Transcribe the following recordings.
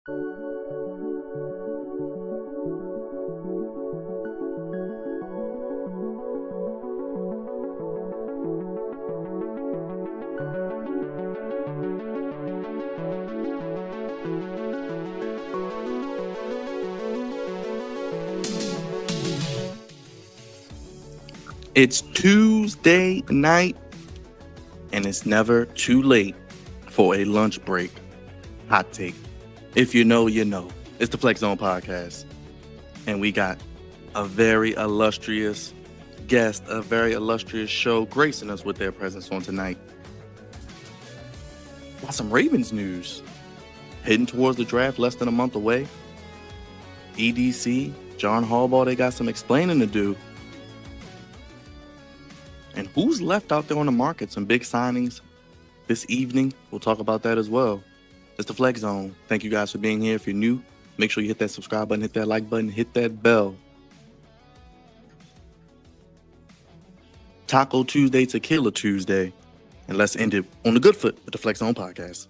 It's Tuesday night, and it's never too late for a lunch break hot take. If you know, you know. It's the Flex Zone Podcast, and we got a very illustrious guest, a very illustrious show gracing us with their presence on tonight. Got some Ravens news. Heading towards the draft, less than a month away. EDC, John Harbaugh, they got some explaining to do. And who's left out there on the market? Some big signings this evening. We'll talk about that as well. It's the Flex Zone. Thank you guys for being here. If you're new, make sure you hit that subscribe button, hit that like button, hit that bell. Taco Tuesday, Tequila Tuesday. And let's end it on the good foot with the Flex Zone Podcast.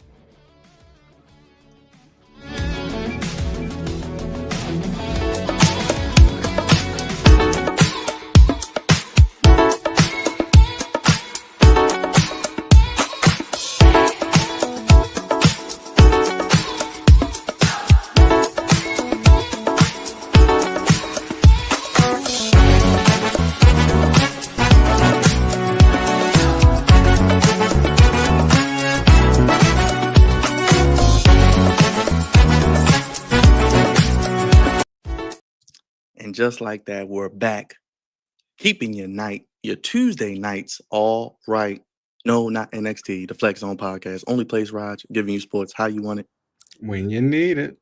Just like that, we're back, keeping your Tuesday nights all right. No, not NXT, the Flex Zone Podcast. Only place, Raj, giving you sports how you want it. When you need it.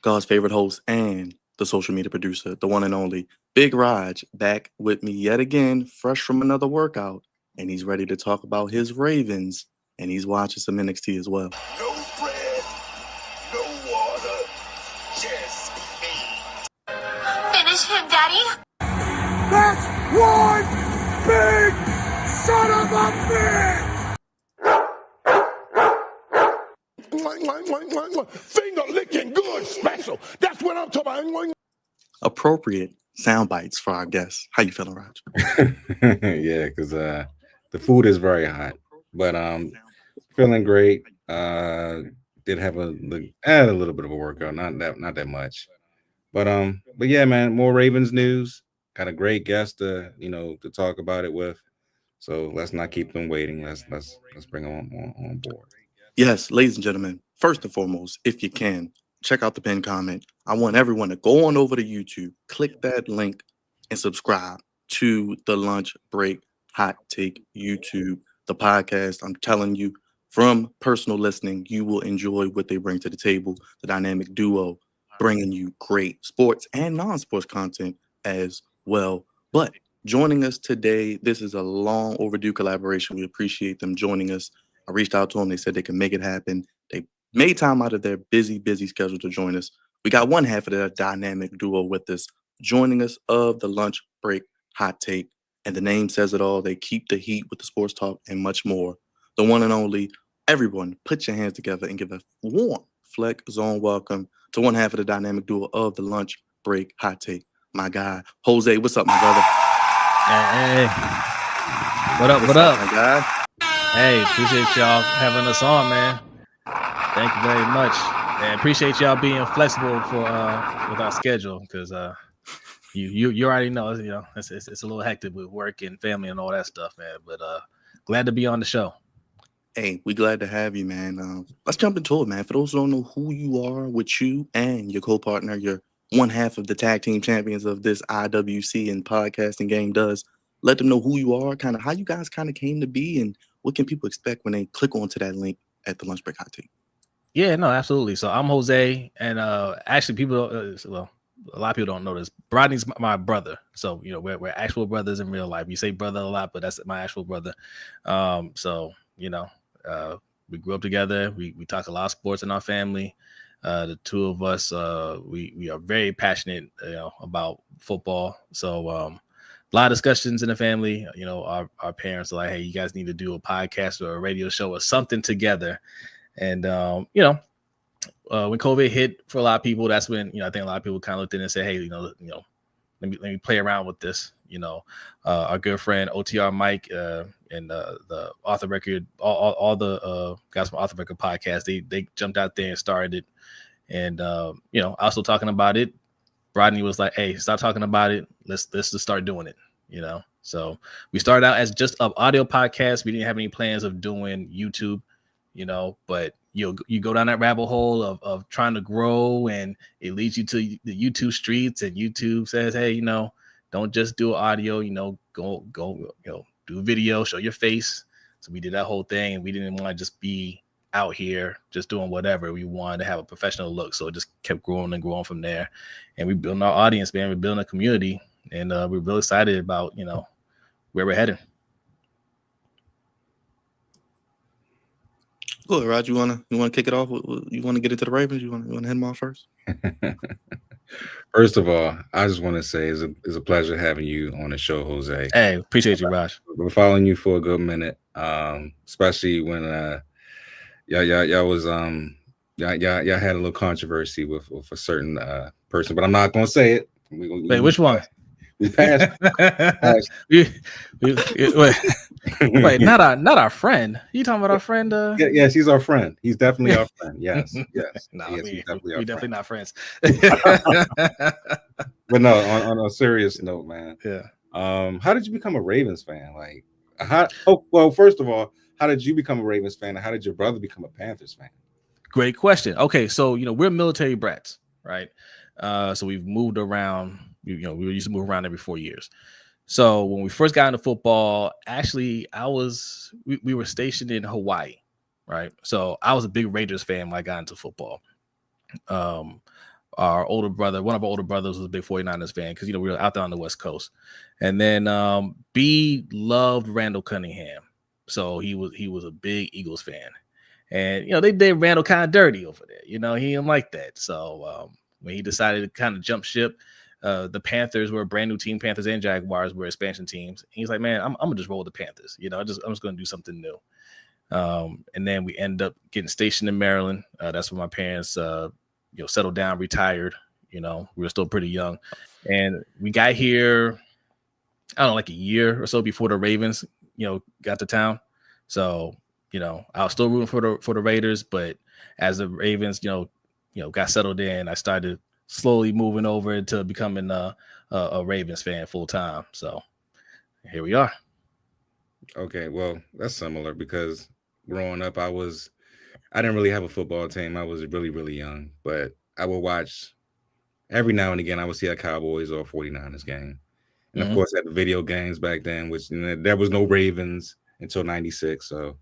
God's favorite host and the social media producer, the one and only Big Raj, back with me yet again, fresh from another workout. And he's ready to talk about his Ravens, and he's watching some NXT as well. No bread, no water, just me. Finish him, Daddy. That's one big son of a bitch! Finger licking good special. That's what I'm talking about. Appropriate sound bites for our guests. How you feeling, Raj? Yeah, because the food is very hot. But feeling great. Did have a little bit of a workout, not that much. But yeah, man, more Ravens news. Got a great guest to talk about it with. So let's not keep them waiting. Let's bring them on board. Yes, ladies and gentlemen, first and foremost, if you can, check out the pinned comment. I want everyone to go on over to YouTube, click that link, and subscribe to the Lunch Break Hot Take YouTube, the podcast. I'm telling you, from personal listening, you will enjoy what they bring to the table, the dynamic duo, bringing you great sports and non-sports content as well. But joining us today, this is a long overdue collaboration. We appreciate them joining us. I reached out to them. They said they can make it happen. They made time out of their busy schedule to join us. We got one half of the dynamic duo with us, joining us of the Lunch Break Hot Take. And the name says it all. They keep the heat with the sports talk and much more. The one and only, everyone, put your hands together and give a warm Flex Zone welcome to one half of the dynamic duo of the Lunch Break Hot Take. My guy, Jose. What's up, my brother? Hey. What up, my guy? Hey, appreciate y'all having us on, man. Thank you very much. And appreciate y'all being flexible for with our schedule, because you already know, it's a little hectic with work and family and all that stuff, man. But glad to be on the show. Hey, we glad to have you, man. Let's jump into it, man. For those who don't know who you are, with you and your co-partner, you're one half of the tag team champions of this IWC and podcasting game does. Let them know who you are, kind of how you guys kind of came to be, and what can people expect when they click onto that link at the Lunch Break Hot Take? Yeah, no, absolutely. So I'm Jose, and actually people, a lot of people don't know this. Rodney's my brother. So, we're actual brothers in real life. You say brother a lot, but that's my actual brother. We grew up together. We talk a lot of sports in our family. The two of us, we are very passionate, about football. So a lot of discussions in the family. Our parents are like, hey, you guys need to do a podcast or a radio show or something together. And when COVID hit for a lot of people, that's when I think a lot of people kind of looked in and said, hey, let me play around with this. Our good friend OTR Mike and the Author Record, all the guys from Author Record podcast, they jumped out there and started it. And also talking about it, Rodney was like, hey, stop talking about it. Let's just start doing it. So we started out as just an audio podcast. We didn't have any plans of doing YouTube, but you go down that rabbit hole of trying to grow, and it leads you to the YouTube streets, and YouTube says, hey, don't just do audio, go, do video, show your face. So we did that whole thing, and we didn't want to just be out here just doing whatever. We wanted to have a professional look. So it just kept growing and growing from there. And we built our audience, man. We're building a community, and we're really excited about, where we're heading. Good, Rod. You wanna kick it off? You want to get into the Ravens? You want to head them off first? First of all, I just want to say it's a pleasure having you on the show, Jose. Hey, appreciate you, Raj. We're following you for a good minute, especially when y'all was y'all had a little controversy with a certain person, but I'm not gonna say it. Wait, which one? We passed. Wait, not our friend. You talking about our friend? Yeah, she's our friend. He's definitely our friend. Yes. No, yes, we definitely definitely not friends. But no, on a serious note, man. Yeah. How did you become a Ravens fan? First of all, how did you become a Ravens fan, and how did your brother become a Panthers fan? Great question. Okay, so we're military brats, right? So we've moved around. We used to move around every 4 years. So when we first got into football, actually, we were stationed in Hawaii, right? So I was a big Raiders fan when I got into football. One of our older brothers was a big 49ers fan because we were out there on the West Coast. And then B loved Randall Cunningham, so he was a big Eagles fan. And they did Randall kind of dirty over there. He didn't like that. So when he decided to kind of jump ship, the Panthers were a brand new team. Panthers and Jaguars were expansion teams. And he's like, man, I'm gonna just roll with the Panthers. I'm just gonna do something new. And then we end up getting stationed in Maryland. That's where my parents, settled down, retired. We were still pretty young, and we got here, I don't know, like a year or so before the Ravens, got to town. So, I was still rooting for the Raiders, but as the Ravens, got settled in, I started slowly moving over into becoming a Ravens fan full time. So here we are. Okay, well, that's similar because growing up, I didn't really have a football team. I was really, really young, but I would watch every now and again. I would see a Cowboys or 49ers game. And of course, I had the video games back then, which there was no Ravens until 96. So,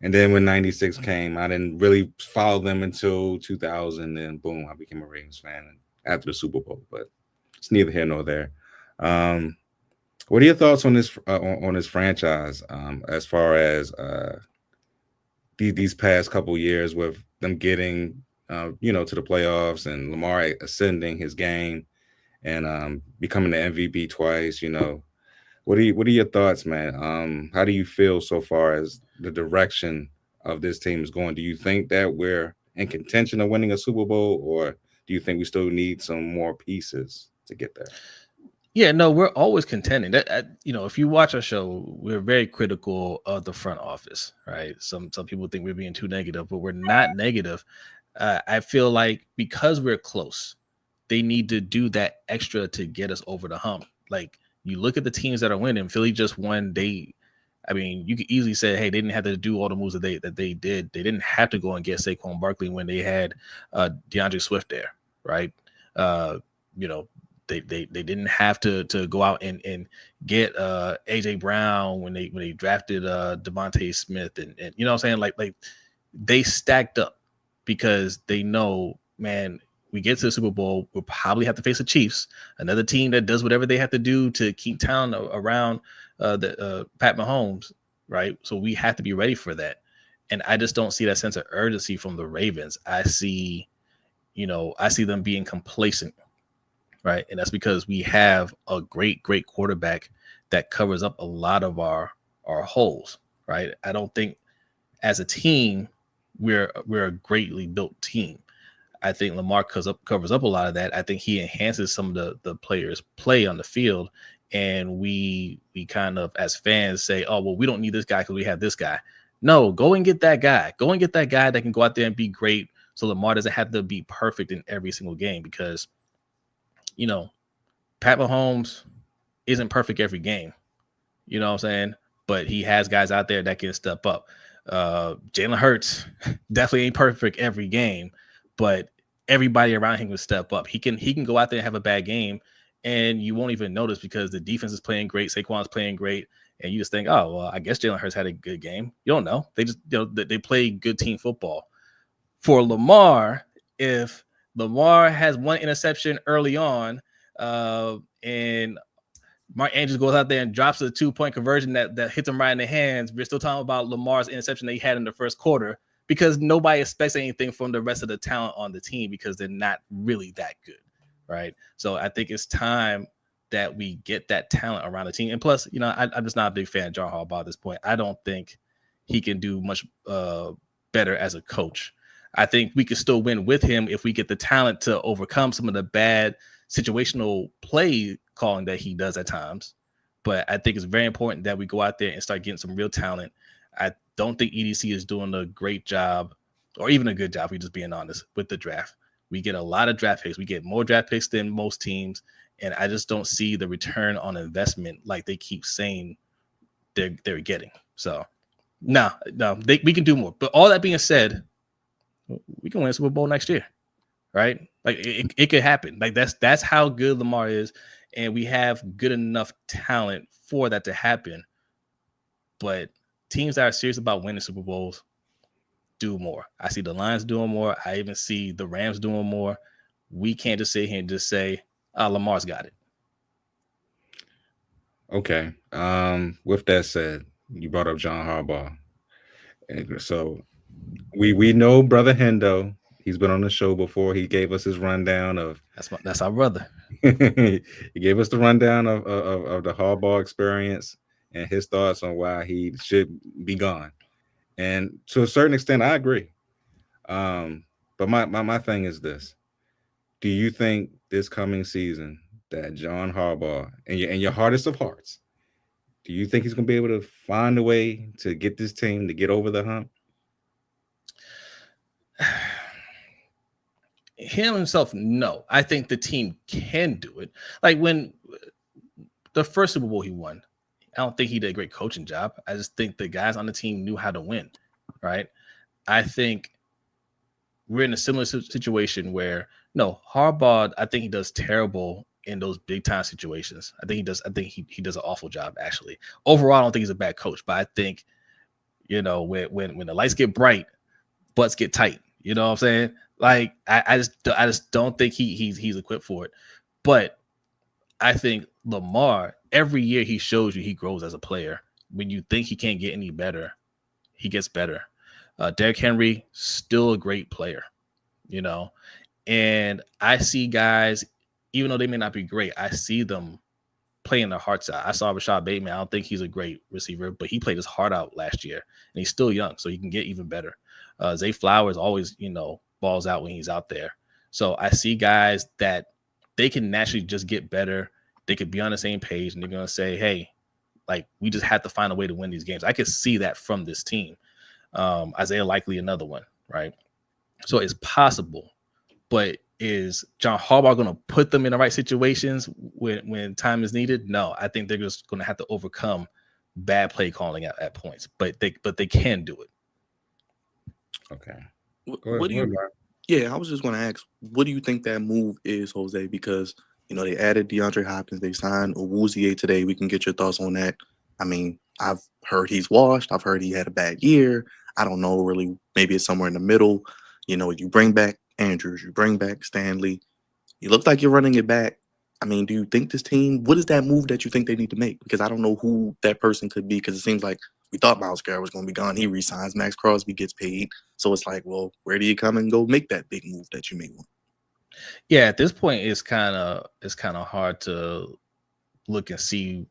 and then when 96 came, I didn't really follow them until 2000. And boom, I became a Ravens fan after the Super Bowl. But it's neither here nor there. What are your thoughts on this franchise as far as these past couple years with them getting to the playoffs and Lamar ascending his game and becoming the MVP twice? What are your thoughts, man? How do you feel so far as the direction of this team is going? Do you think that we're in contention of winning a Super Bowl, or do you think we still need some more pieces to get there? Yeah, no, we're always contending. If you watch our show, we're very critical of the front office, right? Some people think we're being too negative, but we're not negative. I feel like because we're close, they need to do that extra to get us over the hump. Like, you look at the teams that are winning. Philly just won. You could easily say, hey, they didn't have to do all the moves that they did. They didn't have to go and get Saquon Barkley when they had DeAndre Swift there, right? They didn't have to go out and get AJ Brown when they drafted Devontae Smith and you know what I'm saying? Like they stacked up because they know, man, we get to the Super Bowl, we'll probably have to face the Chiefs, another team that does whatever they have to do to keep town around the Pat Mahomes, right? So we have to be ready for that. And I just don't see that sense of urgency from the Ravens. I see them being complacent, right? And that's because we have a great quarterback that covers up a lot of our holes, right? I don't think as a team we're a greatly built team. I think Lamar covers up a lot of that. I think he enhances some of the players' play on the field. And we kind of, as fans, say, oh, well, we don't need this guy because we have this guy. No, go and get that guy. Go and get that guy that can go out there and be great. So Lamar doesn't have to be perfect in every single game because, Pat Mahomes isn't perfect every game. You know what I'm saying? But he has guys out there that can step up. Jalen Hurts definitely ain't perfect every game, but everybody around him will step up. He can go out there and have a bad game, and you won't even notice because the defense is playing great. Saquon's playing great, and you just think, oh, well, I guess Jalen Hurts had a good game. You don't know. They just they play good team football. For Lamar, if Lamar has one interception early on, and Mark Andrews goes out there and drops a 2-point conversion that hits him right in the hands, we're still talking about Lamar's interception that he had in the first quarter because nobody expects anything from the rest of the talent on the team because they're not really that good, right? So I think it's time that we get that talent around the team. And plus, I'm just not a big fan of John Harbaugh at this point. I don't think he can do much better as a coach. I think we could still win with him if we get the talent to overcome some of the bad situational play calling that he does at times. But I think it's very important that we go out there and start getting some real talent. I don't think EDC is doing a great job or even a good job, we're just being honest, with the draft. We get a lot of draft picks. We get more draft picks than most teams. And I just don't see the return on investment like they keep saying they're getting. So no, we can do more. But all that being said, we can win a Super Bowl next year, right? Like it could happen. Like that's how good Lamar is, and we have good enough talent for that to happen. But teams that are serious about winning Super Bowls do more. I see the Lions doing more. I even see the Rams doing more. We can't just sit here and just say, Lamar's got it. Okay. With that said, you brought up John Harbaugh. And so we know Brother Hendo. He's been on the show before. He gave us his rundown of that's our brother. He gave us the rundown of the Harbaugh experience and his thoughts on why he should be gone. And to a certain extent, I agree. But my thing is this: do you think this coming season that John Harbaugh, in your hardest of hearts, do you think he's going to be able to find a way to get this team to get over the hump? Him himself, no. I think the team can do it. Like when the first Super Bowl he won, I don't think he did a great coaching job. I just think the guys on the team knew how to win, right? I think we're in a similar situation where, no, Harbaugh, I think he does terrible in those big time situations. I think he does an awful job, actually. Overall, I don't think he's a bad coach, but I think, when the lights get bright, butts get tight. You know what I'm saying? Like I just don't think he's equipped for it. But I think Lamar, every year he shows you he grows as a player. When you think he can't get any better, he gets better. Derrick Henry, still a great player, and I see guys, even though they may not be great, I see them playing their hearts out. I saw Rashad Bateman. I don't think he's a great receiver, but he played his heart out last year, and he's still young, so he can get even better. Zay Flowers always, balls out when he's out there. So I see guys that they can naturally just get better. They could be on the same page, and they're going to say, hey, like, we just have to find a way to win these games. I could see that from this team. Isaiah Likely, another one, right? So it's possible, but is John Harbaugh going to put them in the right situations when time is needed? No, I think they're just going to have to overcome bad play calling at points, but they can do it. Okay. What do you? Yeah, I was just going to ask, what do you think that move is, Jose? Because they added DeAndre Hopkins, they signed Awuzie today. We can get your thoughts on that. I mean, I've heard he's washed. I've heard he had a bad year. I don't know really. Maybe it's somewhere in the middle. You bring back Andrews, you bring back Stanley. You look like you're running it back. I mean, do you think this team? What is that move that you think they need to make? Because I don't know who that person could be. Because it seems like we thought Myles Garrett was going to be gone. He resigns. Max Crosby gets paid. So it's like, well, where do you come and go make that big move that you may want? Yeah, at this point, it's kind of hard to look and see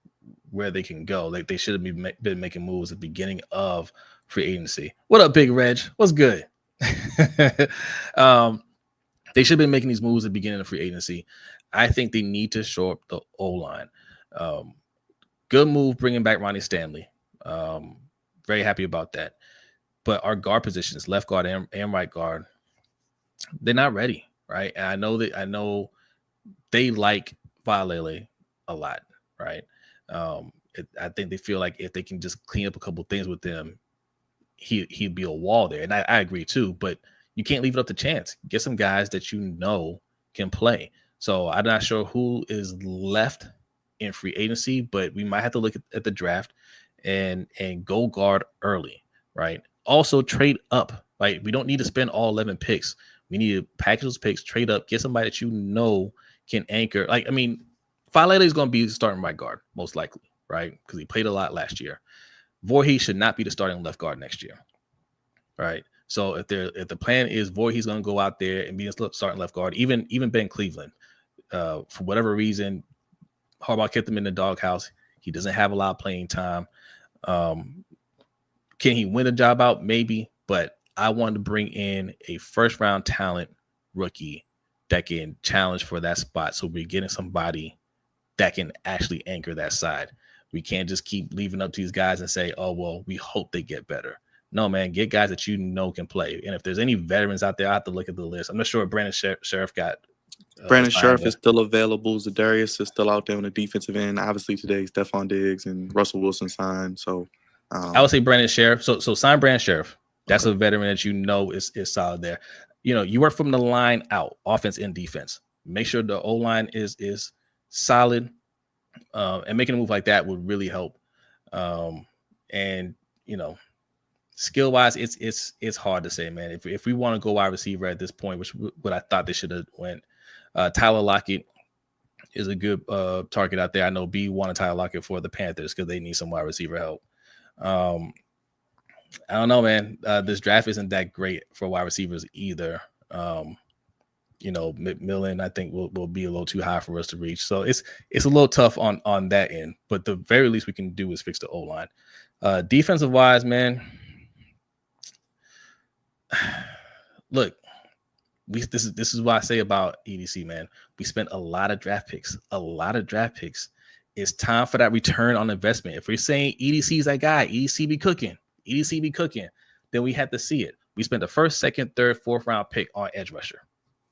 where they can go. Like they should have been making moves at the beginning of free agency. What up, Big Reg? What's good? They should have been making these moves at the beginning of free agency. I think they need to shore up the O-line. Good move bringing back Ronnie Stanley. Very happy about that. But our guard positions, left guard and right guard, they're not ready, right? And I know they like Valele a lot, right? I think they feel like if they can just clean up a couple things with them, he'd be a wall there. And I agree too, but you can't leave it up to chance. Get some guys that you know can play. So I'm not sure who is left in free agency, but we might have to look at the draft and go guard early, right? Also trade up, right? We don't need to spend all 11 picks. We need to package those picks, trade up, get somebody that you know can anchor. Like, I mean, Falele is going to be starting right guard, most likely, right? Because he played a lot last year. Voorhees should not be the starting left guard next year, right? So if the plan is Voorhees going to go out there and be a starting left guard, even Ben Cleveland, for whatever reason, Harbaugh kept him in the doghouse. He doesn't have a lot of playing time. Can he win a job out? Maybe, but I wanted to bring in a first round talent rookie that can challenge for that spot. So we're getting somebody that can actually anchor that side. We can't just keep leaving up to these guys and say, oh, well, we hope they get better. No, man, get guys that you know can play. And if there's any veterans out there, I have to look at the list. I'm not sure if Brandon Sheriff got. Brandon Sheriff is still available. Zadarius is still out there on the defensive end. Obviously, today, Stephon Diggs and Russell Wilson signed. So I would say Brandon Sheriff. So sign Brandon Sheriff. That's a veteran that you know is solid there. You know, you work from the line out, offense and defense. Make sure the O-line is solid. And making a move like that would really help. And you know, skill wise, it's hard to say, man. If we want to go wide receiver at this point, which what I thought they should have went, Tyler Lockett is a good target out there. I know B wanted Tyler Lockett for the Panthers because they need some wide receiver help. I don't know, man. This draft isn't that great for wide receivers either. You know, McMillan, I think will be a little too high for us to reach. So it's a little tough on that end. But the very least we can do is fix the O-line. Defensive wise, man. Look, this is what I say about EDC, man. We spent a lot of draft picks. It's time for that return on investment. If we're saying EDC is that guy, EDC be cooking, then we have to see it. We spent the first, second, third, fourth round pick on edge rusher,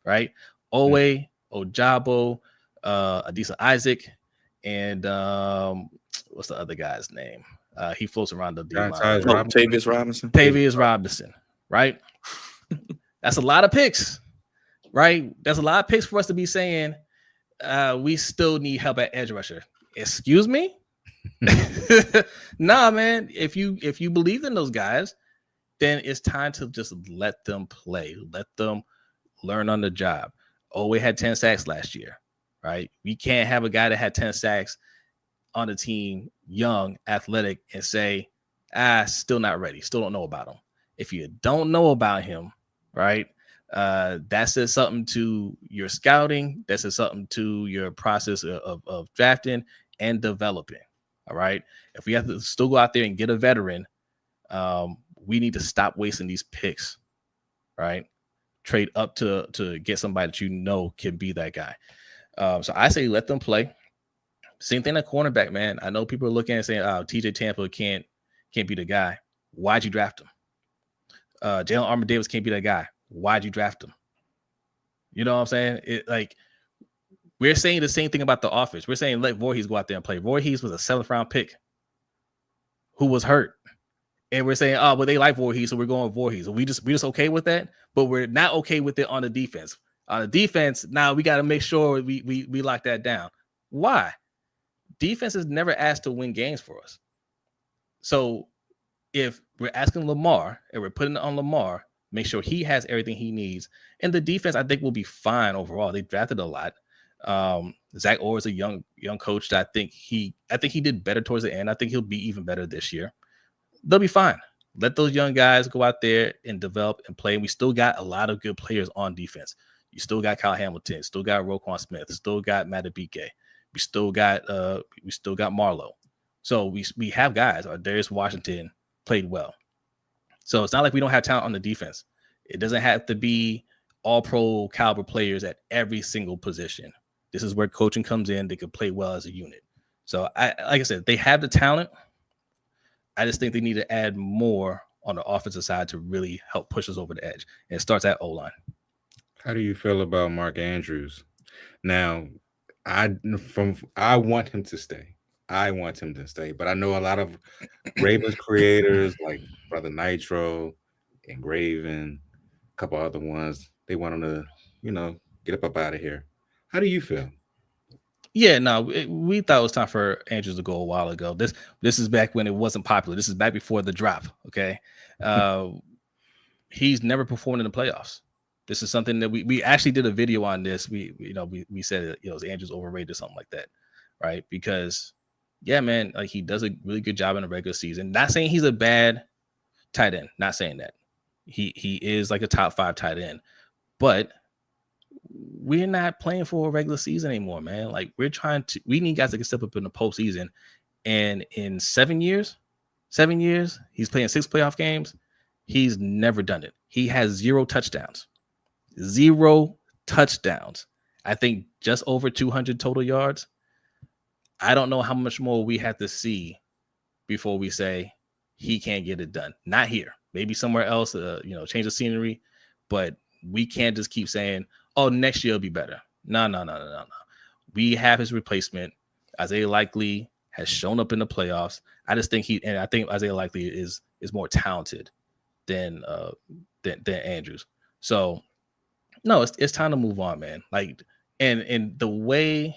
right? Owe, Ojabo, Adisa Isaac, and what's the other guy's name? He floats around the D-line. Tavius Robinson, right? That's a lot of picks, right? That's a lot of picks for us to be saying we still need help at edge rusher. Excuse me? Nah, man. If you believe in those guys, then it's time to just let them play. Let them learn on the job. Owe had 10 sacks last year, right? We can't have a guy that had 10 sacks on the team, young, athletic, and say, still not ready. Still don't know about him. If you don't know about him, right, that says something to your scouting. That says something to your process of drafting and developing. All right. If we have to still go out there and get a veteran, we need to stop wasting these picks, right? Trade up to get somebody that you know can be that guy. So I say let them play. Same thing at cornerback, man. I know people are looking and saying, TJ Tampa can't be the guy. Why'd you draft him? Jalen Armour Davis can't be that guy. Why'd you draft him? You know what I'm saying? We're saying the same thing about the offense. We're saying let Voorhees go out there and play. Voorhees was a 7th round pick who was hurt. And we're saying, well, they like Voorhees, so we're going with Voorhees. We just okay with that, but we're not okay with it on the defense. On the defense, now we got to make sure we lock that down. Why? Defense is never asked to win games for us. So if we're asking Lamar and we're putting it on Lamar, make sure he has everything he needs. And the defense, I think, will be fine overall. They drafted a lot. Zach Orr is a young coach that I think he did better towards the end. I think he'll be even better this year. They'll be fine. Let those young guys go out there and develop and play. And we still got a lot of good players on defense. You still got Kyle Hamilton, still got Roquan Smith, still got Matabike. We still got Marlowe. So we have guys. Darius Washington played well. So it's not like we don't have talent on the defense. It doesn't have to be all pro caliber players at every single position. This is where coaching comes in. They could play well as a unit. So like I said, they have the talent. I just think they need to add more on the offensive side to really help push us over the edge. And it starts at O-line. How do you feel about Mark Andrews? Now, I want him to stay. But I know a lot of Ravens creators like Brother Nitro and Graven, a couple other ones. They want him to, get up out of here. How do you feel? Yeah, no, we thought it was time for Andrews to go a while ago. This is back when it wasn't popular. This is back before the drop. Okay, he's never performed in the playoffs. This is something that we actually did a video on this. We said Andrews overrated or something like that, right? Because yeah, man, like he does a really good job in the regular season. Not saying he's a bad tight end. Not saying that. He is like a top 5 tight end, but we're not playing for a regular season anymore, man. Like we need guys that can step up in the postseason. And in 7 years, he's playing 6 playoff games. He's never done it. He has 0 touchdowns. 0 touchdowns. I think just over 200 total yards. I don't know how much more we have to see before we say he can't get it done. Not here. Maybe somewhere else, change the scenery. But we can't just keep saying, oh, next year will be better. No. We have his replacement. Isaiah Likely has shown up in the playoffs. I think Isaiah Likely is more talented than Andrews. So no, it's time to move on, man. Like, and the way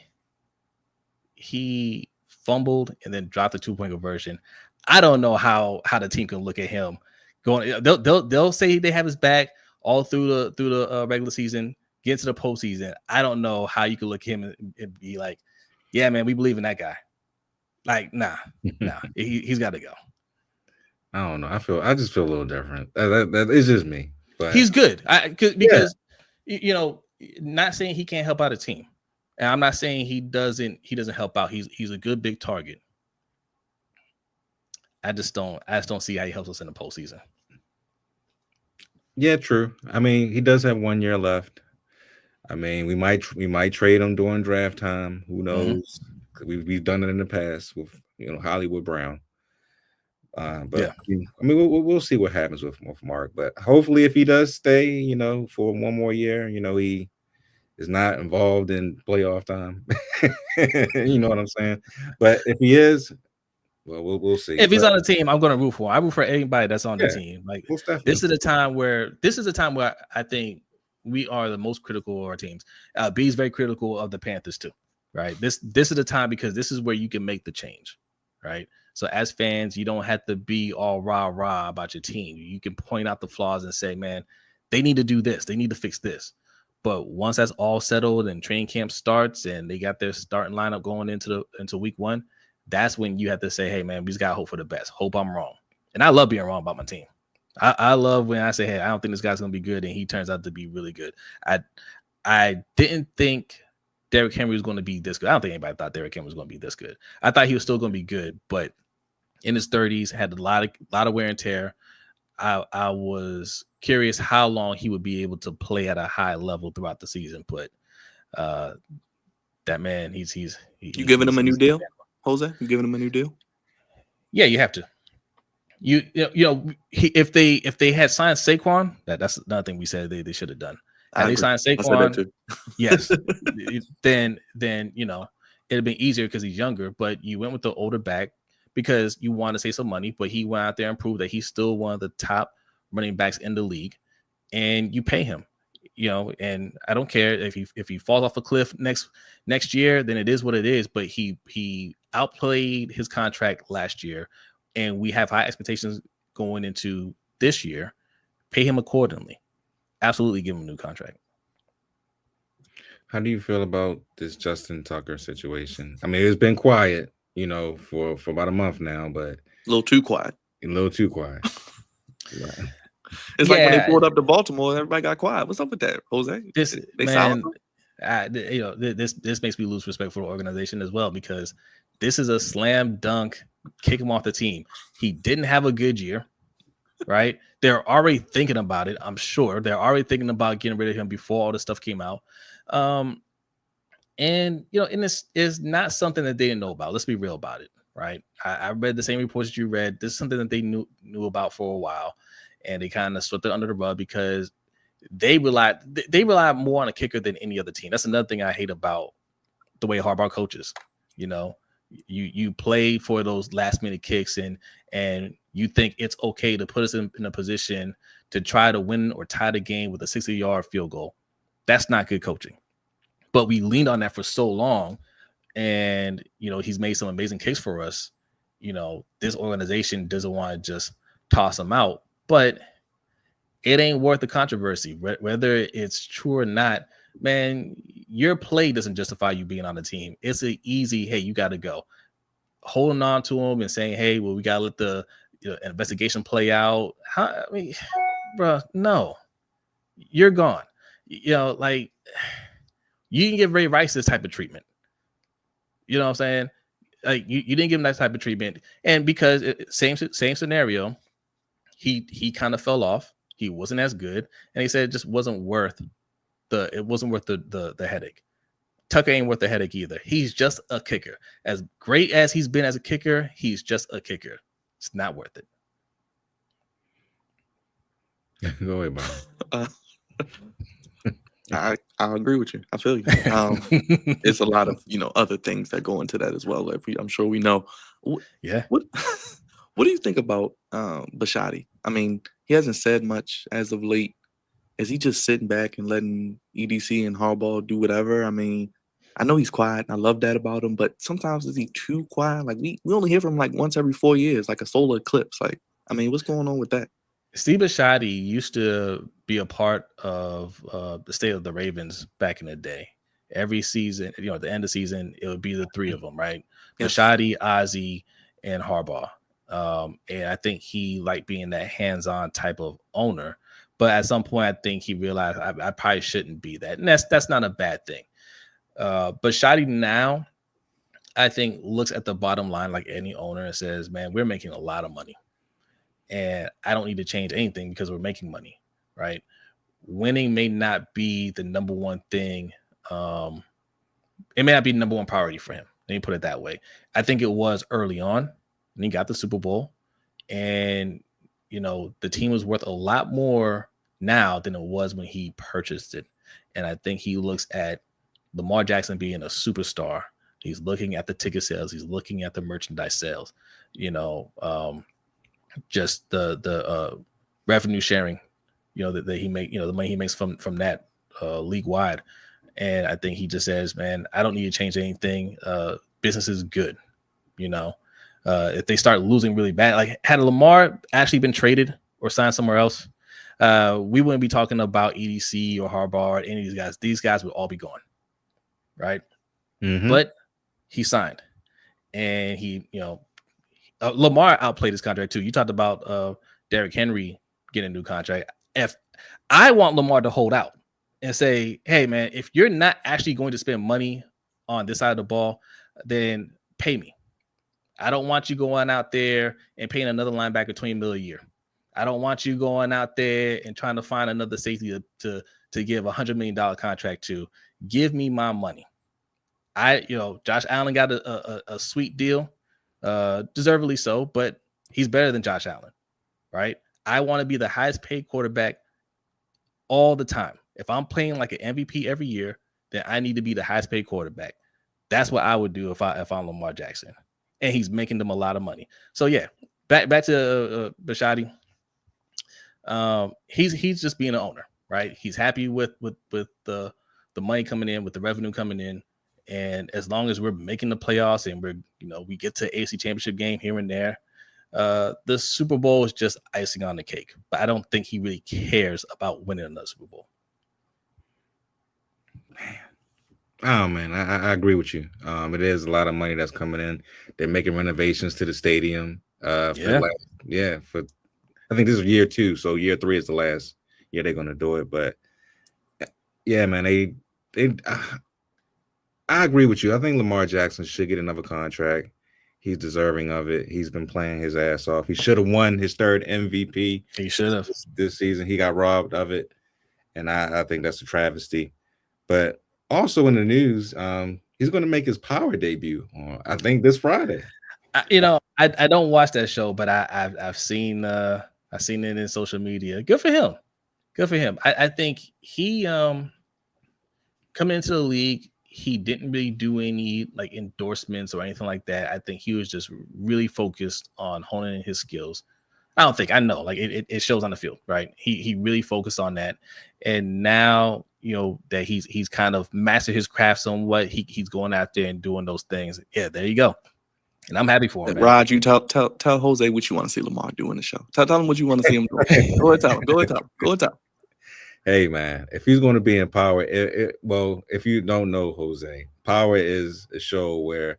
he fumbled and then dropped the 2-point conversion, I don't know how the team can look at him going. They'll say they have his back all through the regular season, get to the postseason. I don't know how you could look at him and be like, yeah, man, we believe in that guy. Like, nah, he's got to go. I don't know. I just feel a little different. That is just me. But he's good because not saying he can't help out a team, and I'm not saying he doesn't help out. He's a good big target. I just don't see how he helps us in the postseason. Yeah, true. I mean, he does have 1 year left. I mean, we might trade him during draft time. Who knows? We've done it in the past with Hollywood Brown. But yeah. I mean, we'll see what happens with Mark. But hopefully, if he does stay, for 1 more year, he is not involved in playoff time. You know what I'm saying? But if he is, well, we'll see. If he's on the team, I'm going to root for him. I root for anybody that's on the team. Like this is a time where I think we are the most critical of our teams. B is very critical of the Panthers too, right? This is the time because this is where you can make the change, right? So as fans, you don't have to be all rah about your team. You can point out the flaws and say, man, they need to do this. They need to fix this. But once that's all settled and training camp starts and they got their starting lineup going into week 1, that's when you have to say, hey, man, we just got to hope for the best. Hope I'm wrong. And I love being wrong about my team. I love when I say, hey, I don't think this guy's going to be good, and he turns out to be really good. I didn't think Derrick Henry was going to be this good. I don't think anybody thought Derrick Henry was going to be this good. I thought he was still going to be good, but in his 30s, had a lot of wear and tear. I was curious how long he would be able to play at a high level throughout the season, but that man, he's you giving him a new deal, Jose? You giving him a new deal? Yeah, you have to. If they had signed Saquon, that's another thing we said they should have done. Had they signed Saquon, yes, then it'd been easier because he's younger. But you went with the older back because you want to save some money. But he went out there and proved that he's still one of the top running backs in the league, and you pay him. And I don't care if he falls off a cliff next year, then it is what it is. But he outplayed his contract last year, and we have high expectations going into this year. Pay him accordingly. Absolutely give him a new contract. How do you feel about this Justin Tucker situation? I mean, it's been quiet, for about a month now, but a little too quiet. Yeah. It's like when they pulled up to Baltimore, everybody got quiet. What's up with that, Jose? This makes me lose respect for the organization as well, because this is a slam dunk, kick him off the team. He didn't have a good year. right? They're already thinking about it. I'm sure they're already thinking about getting rid of him before all this stuff came out. Um, and and this is not something that they didn't know about. Let's be real about it, right? I read the same reports that you read. This is something that they knew about for a while, and they kind of swept it under the rug because they rely more on a kicker than any other team. That's another thing I hate about the way Harbaugh coaches. You know, you play for those last minute kicks, and you think it's okay to put us in a position to try to win or tie the game with a 60-yard field goal. That's not good coaching. But we leaned on that for so long, and he's made some amazing kicks for us. This organization doesn't want to just toss him out, but it ain't worth the controversy, whether it's true or not. Man, your play doesn't justify you being on the team. It's an easy, hey, you got to go. Holding on to him and saying, hey, well, we got to let the investigation play out. Bro, no, you're gone. Like, you can give Ray Rice this type of treatment. You know what I'm saying? Like, you didn't give him that type of treatment. And because same scenario, he kind of fell off. He wasn't as good. And he said it just wasn't worth the headache. Tucker ain't worth the headache either. He's just a kicker. As great as he's been as a kicker, he's just a kicker. It's not worth it. Go ahead, Bob. I agree with you. I feel you. It's a lot of other things that go into that as well. I'm sure we know. Yeah. What do you think about Bisciotti? I mean, he hasn't said much as of late. Is he just sitting back and letting EDC and Harbaugh do whatever? I mean, I know he's quiet. And I love that about him, but sometimes is he too quiet? Like we only hear from him like once every 4 years, like a solar eclipse. Like, I mean, what's going on with that? Steve Bisciotti used to be a part of the state of the Ravens back in the day. Every season, at the end of the season, it would be the three of them, right? Yes. Bisciotti, Ozzie, and Harbaugh. And I think he liked being that hands-on type of owner. But at some point, I think he realized I probably shouldn't be that. And that's not a bad thing. Bisciotti now, I think, looks at the bottom line like any owner and says, man, we're making a lot of money. And I don't need to change anything because we're making money, right? Winning may not be the number one thing. It may not be the number one priority for him. Let me put it that way. I think it was early on, and he got the Super Bowl. And, the team was worth a lot more now than it was when he purchased it. And I think he looks at Lamar Jackson being a superstar. He's looking at the ticket sales. He's looking at the merchandise sales, just the revenue sharing, that he make, the money he makes from that league wide. And I think he just says, man, I don't need to change anything. Business is good. If they start losing really bad, like had Lamar actually been traded or signed somewhere else, we wouldn't be talking about EDC or Harbaugh or any of these guys. These guys would all be gone. Right. Mm-hmm. But he signed, and he, Lamar outplayed his contract too. You talked about Derrick Henry getting a new contract. If I want Lamar to hold out and say, hey, man, if you're not actually going to spend money on this side of the ball, then pay me. I don't want you going out there and paying another linebacker $20 million a year. I don't want you going out there and trying to find another safety to give $100 million contract to. Give me my money. Josh Allen got a sweet deal, deservedly so, but he's better than Josh Allen, right? I want to be the highest paid quarterback all the time. If I'm playing like an MVP every year, then I need to be the highest paid quarterback. That's what I would do if I'm Lamar Jackson, and he's making them a lot of money. So yeah, back to Bisciotti. He's just being an owner, right? He's happy with the money coming in, with the revenue coming in. And as long as we're making the playoffs and we get to AFC Championship game here and there, the Super Bowl is just icing on the cake. But I don't think he really cares about winning another Super Bowl. Man, I agree with you. It is a lot of money that's coming in. They're making renovations to the stadium. I think this is year 2, so year 3 is the last year they're going to do it. But yeah, man, I agree with you. I think Lamar Jackson should get another contract. He's deserving of it. He's been playing his ass off. He should have won his third MVP. He should have. This season. He got robbed of it, and I think that's a travesty. But also in the news, he's going to make his Power debut I think this Friday. I don't watch that show, but I've seen it in social media. Good for him. Good for him. I think he coming into the league, he didn't really do any like endorsements or anything like that. I think he was just really focused on honing in his skills. I know, like it shows on the field, right? He really focused on that, and now that he's kind of mastered his craft somewhat. He's going out there and doing those things. Yeah, there you go. And I'm happy for him. Rod, you tell Jose what you want to see Lamar do in the show. Tell him what you want to see him do. Go ahead, tell him. Go ahead, tell him. Hey man, if he's going to be in Power, well, if you don't know Jose, Power is a show where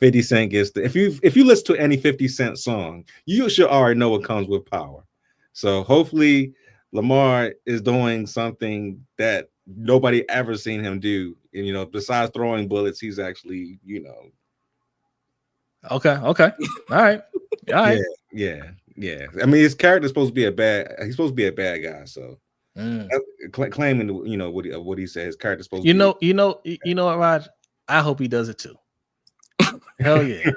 50 Cent gets if you listen to any 50 Cent song, you should already know what comes with Power. So hopefully Lamar is doing something that nobody ever seen him do. And besides throwing bullets, he's actually, Okay. All right. Yeah. I mean, his character's supposed to be he's supposed to be a bad guy. So claiming, what he says, his character's supposed to be. You know what, Raj? I hope he does it too. Hell yeah.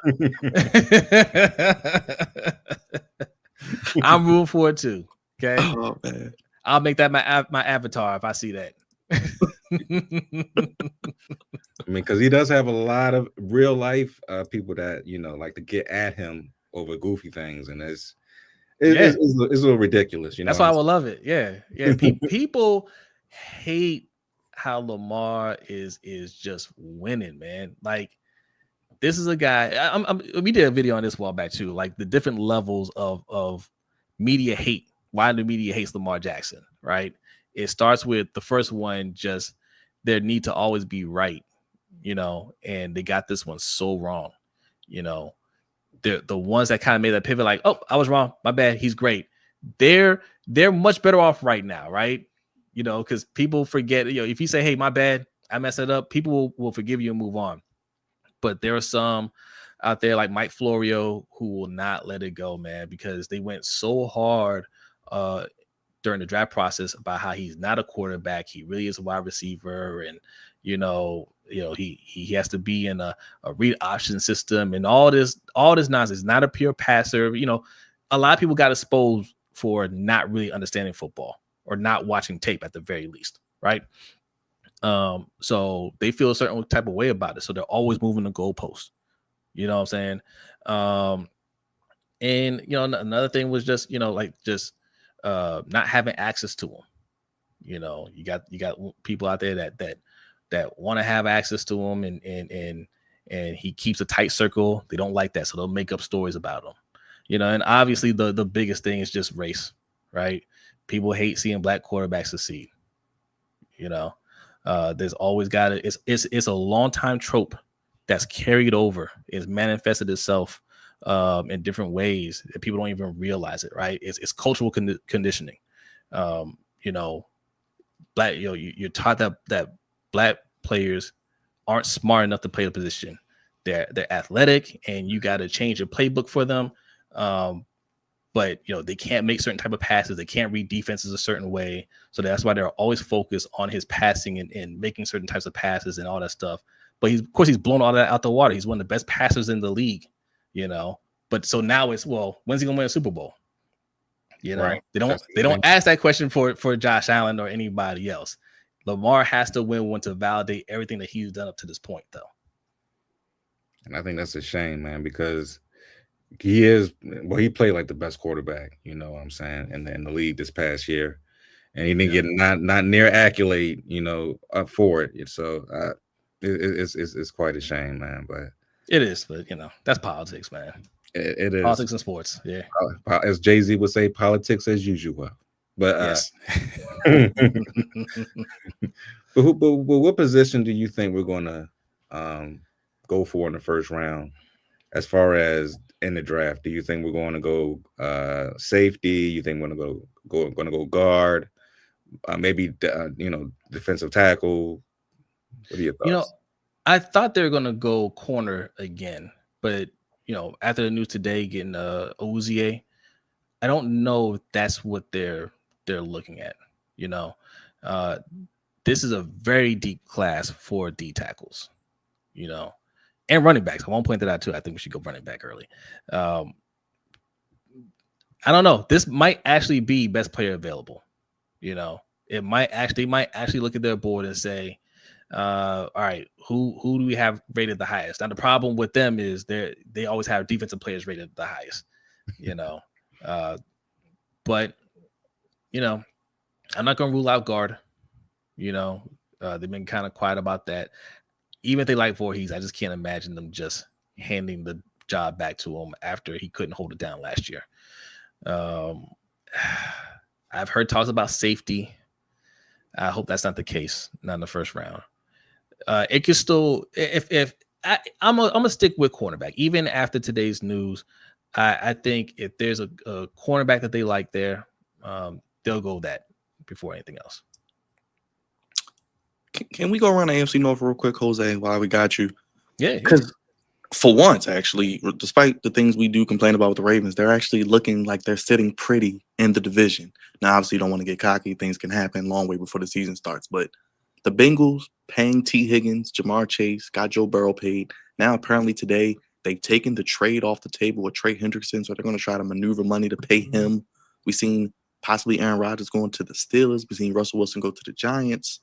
I'm rooting for it too. Okay. Oh, man. I'll make that my avatar if I see that. I mean, because he does have a lot of real life people that like to get at him over goofy things, and it's a little ridiculous. That's why I would love it. Yeah. People hate how Lamar is just winning, man. Like, this is a guy. We did a video on this a while back too, like the different levels of media hate. Why the media hates Lamar Jackson, right? It starts with the first one, just their need to always be right, and they got this one so wrong. The ones that kind of made that pivot, like, oh, I was wrong, my bad, he's great. They're much better off right now, right? Because people forget, if you say, hey, my bad, I messed it up, people will forgive you and move on. But there are some out there like Mike Florio who will not let it go, man, because they went so hard during the draft process about how he's not a quarterback. He really is a wide receiver. And, he has to be in a read option system and all this nonsense. Not a pure passer. A lot of people got exposed for not really understanding football or not watching tape at the very least. Right. So they feel a certain type of way about it. So they're always moving the goalpost. You know what I'm saying? And another thing was just, not having access to him. You got people out there that want to have access to him, and he keeps a tight circle. They don't like that, so they'll make up stories about him. And obviously the biggest thing is just race, right? People hate seeing black quarterbacks succeed. There's always it's a long time trope that's carried over. It's manifested itself in different ways that people don't even realize it, right? It's cultural conditioning. Black, you're taught that black players aren't smart enough to play the position. They're athletic, and you got to change your playbook for them. But they can't make certain type of passes. They can't read defenses a certain way. So that's why they're always focused on his passing and making certain types of passes and all that stuff. But he's blown all that out the water. He's one of the best passers in the league, But so now it's, well, when's he gonna win a Super Bowl? Right. They don't ask that question for Josh Allen or anybody else. Lamar has to win one to validate everything that he's done up to this point, though. And I think that's a shame, man, because he played like the best quarterback, you know what I'm saying, in the league this past year, and he didn't get not near accolade, up for it. So it's quite a shame, man. But it is, but that's politics, man. It is politics and sports, yeah. As Jay-Z would say, politics as usual. But yes. but what position do you think we're going to go for in the first round? As far as in the draft, do you think we're going to go safety? You think we're going to go guard? Maybe defensive tackle? What are your thoughts? I thought they were going to go corner again, but after the news today, getting Ozier, I don't know if that's what they're looking at. This is a very deep class for D tackles, and running backs. I won't point that out too. I think we should go running back early. I don't know. This might actually be best player available. It might actually look at their board and say, all right, who do we have rated the highest? Now the problem with them is they always have defensive players rated the highest. But I'm not gonna rule out guard. They've been kind of quiet about that. Even if they like Voorhees, I just can't imagine them just handing the job back to him after he couldn't hold it down last year. I've heard talks about safety. I hope that's not the case, not in the first round. It could still, if I'm gonna stick with cornerback, even after today's news. I think if there's a cornerback that they like there, they'll go that before anything else. Can we go around the AFC North real quick, Jose, while we got you? Yeah. Because for once, actually, despite the things we do complain about with the Ravens, they're actually looking like they're sitting pretty in the division. Now, obviously, you don't want to get cocky. Things can happen long way before the season starts. But the Bengals paying T. Higgins, Jamar Chase, got Joe Burrow paid. Now, apparently today, they've taken the trade off the table with Trey Hendrickson, so they're going to try to maneuver money to pay him. We've seen possibly Aaron Rodgers going to the Steelers. We've seen Russell Wilson go to the Giants.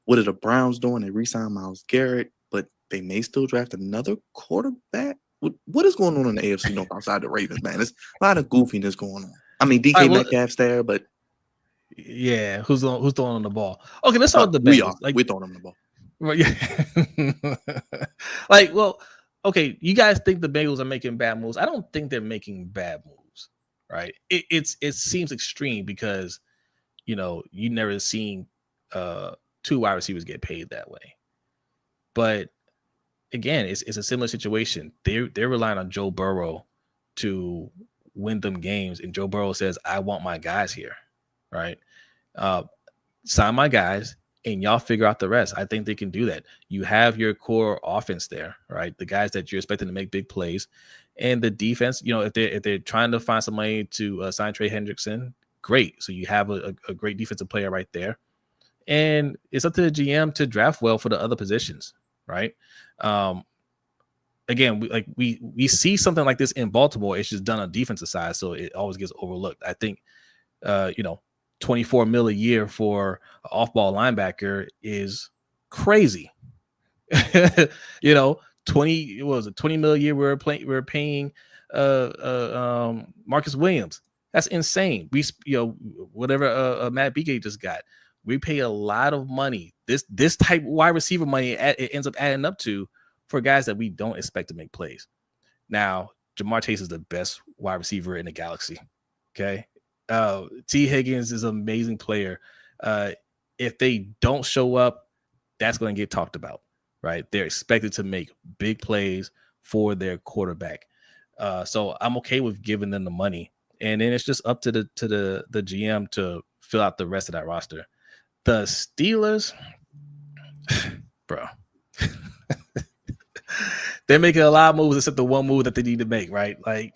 What are the Browns doing? They re-signed Myles Garrett, but they may still draft another quarterback. What is going on in the AFC North outside the Ravens, man? There's a lot of goofiness going on. I mean, DK Metcalf's there, but yeah, who's throwing on the ball? Okay, let's start with the Bengals. We're throwing them the ball. Well, yeah. Okay, you guys think the Bengals are making bad moves? I don't think they're making bad moves, right? It seems extreme because you never seen two wide receivers get paid that way. But again, it's a similar situation. They're relying on Joe Burrow to win them games, and Joe Burrow says, "I want my guys here," right? Sign my guys, and y'all figure out the rest. I think they can do that. You have your core offense there, right? The guys that you're expecting to make big plays, and the defense. If they're trying to find some money to sign Trey Hendrickson, great. So you have a great defensive player right there. And it's up to the GM to draft well for the other positions, right? Again, we see something like this in Baltimore. It's just done on defensive side, so it always gets overlooked. I think, $24 million a year for an off-ball linebacker is crazy. 20 million a year we're paying Marcus Williams. That's insane. We whatever Matt BK just got. We pay a lot of money. This type of wide receiver money it ends up adding up to for guys that we don't expect to make plays. Now, Jamar Chase is the best wide receiver in the galaxy. Okay. T. Higgins is an amazing player. If they don't show up, that's going to get talked about, right? They're expected to make big plays for their quarterback. So I'm okay with giving them the money. And then it's just up to the GM to fill out the rest of that roster. The Steelers, bro, they're making a lot of moves except the one move that they need to make, right? Like,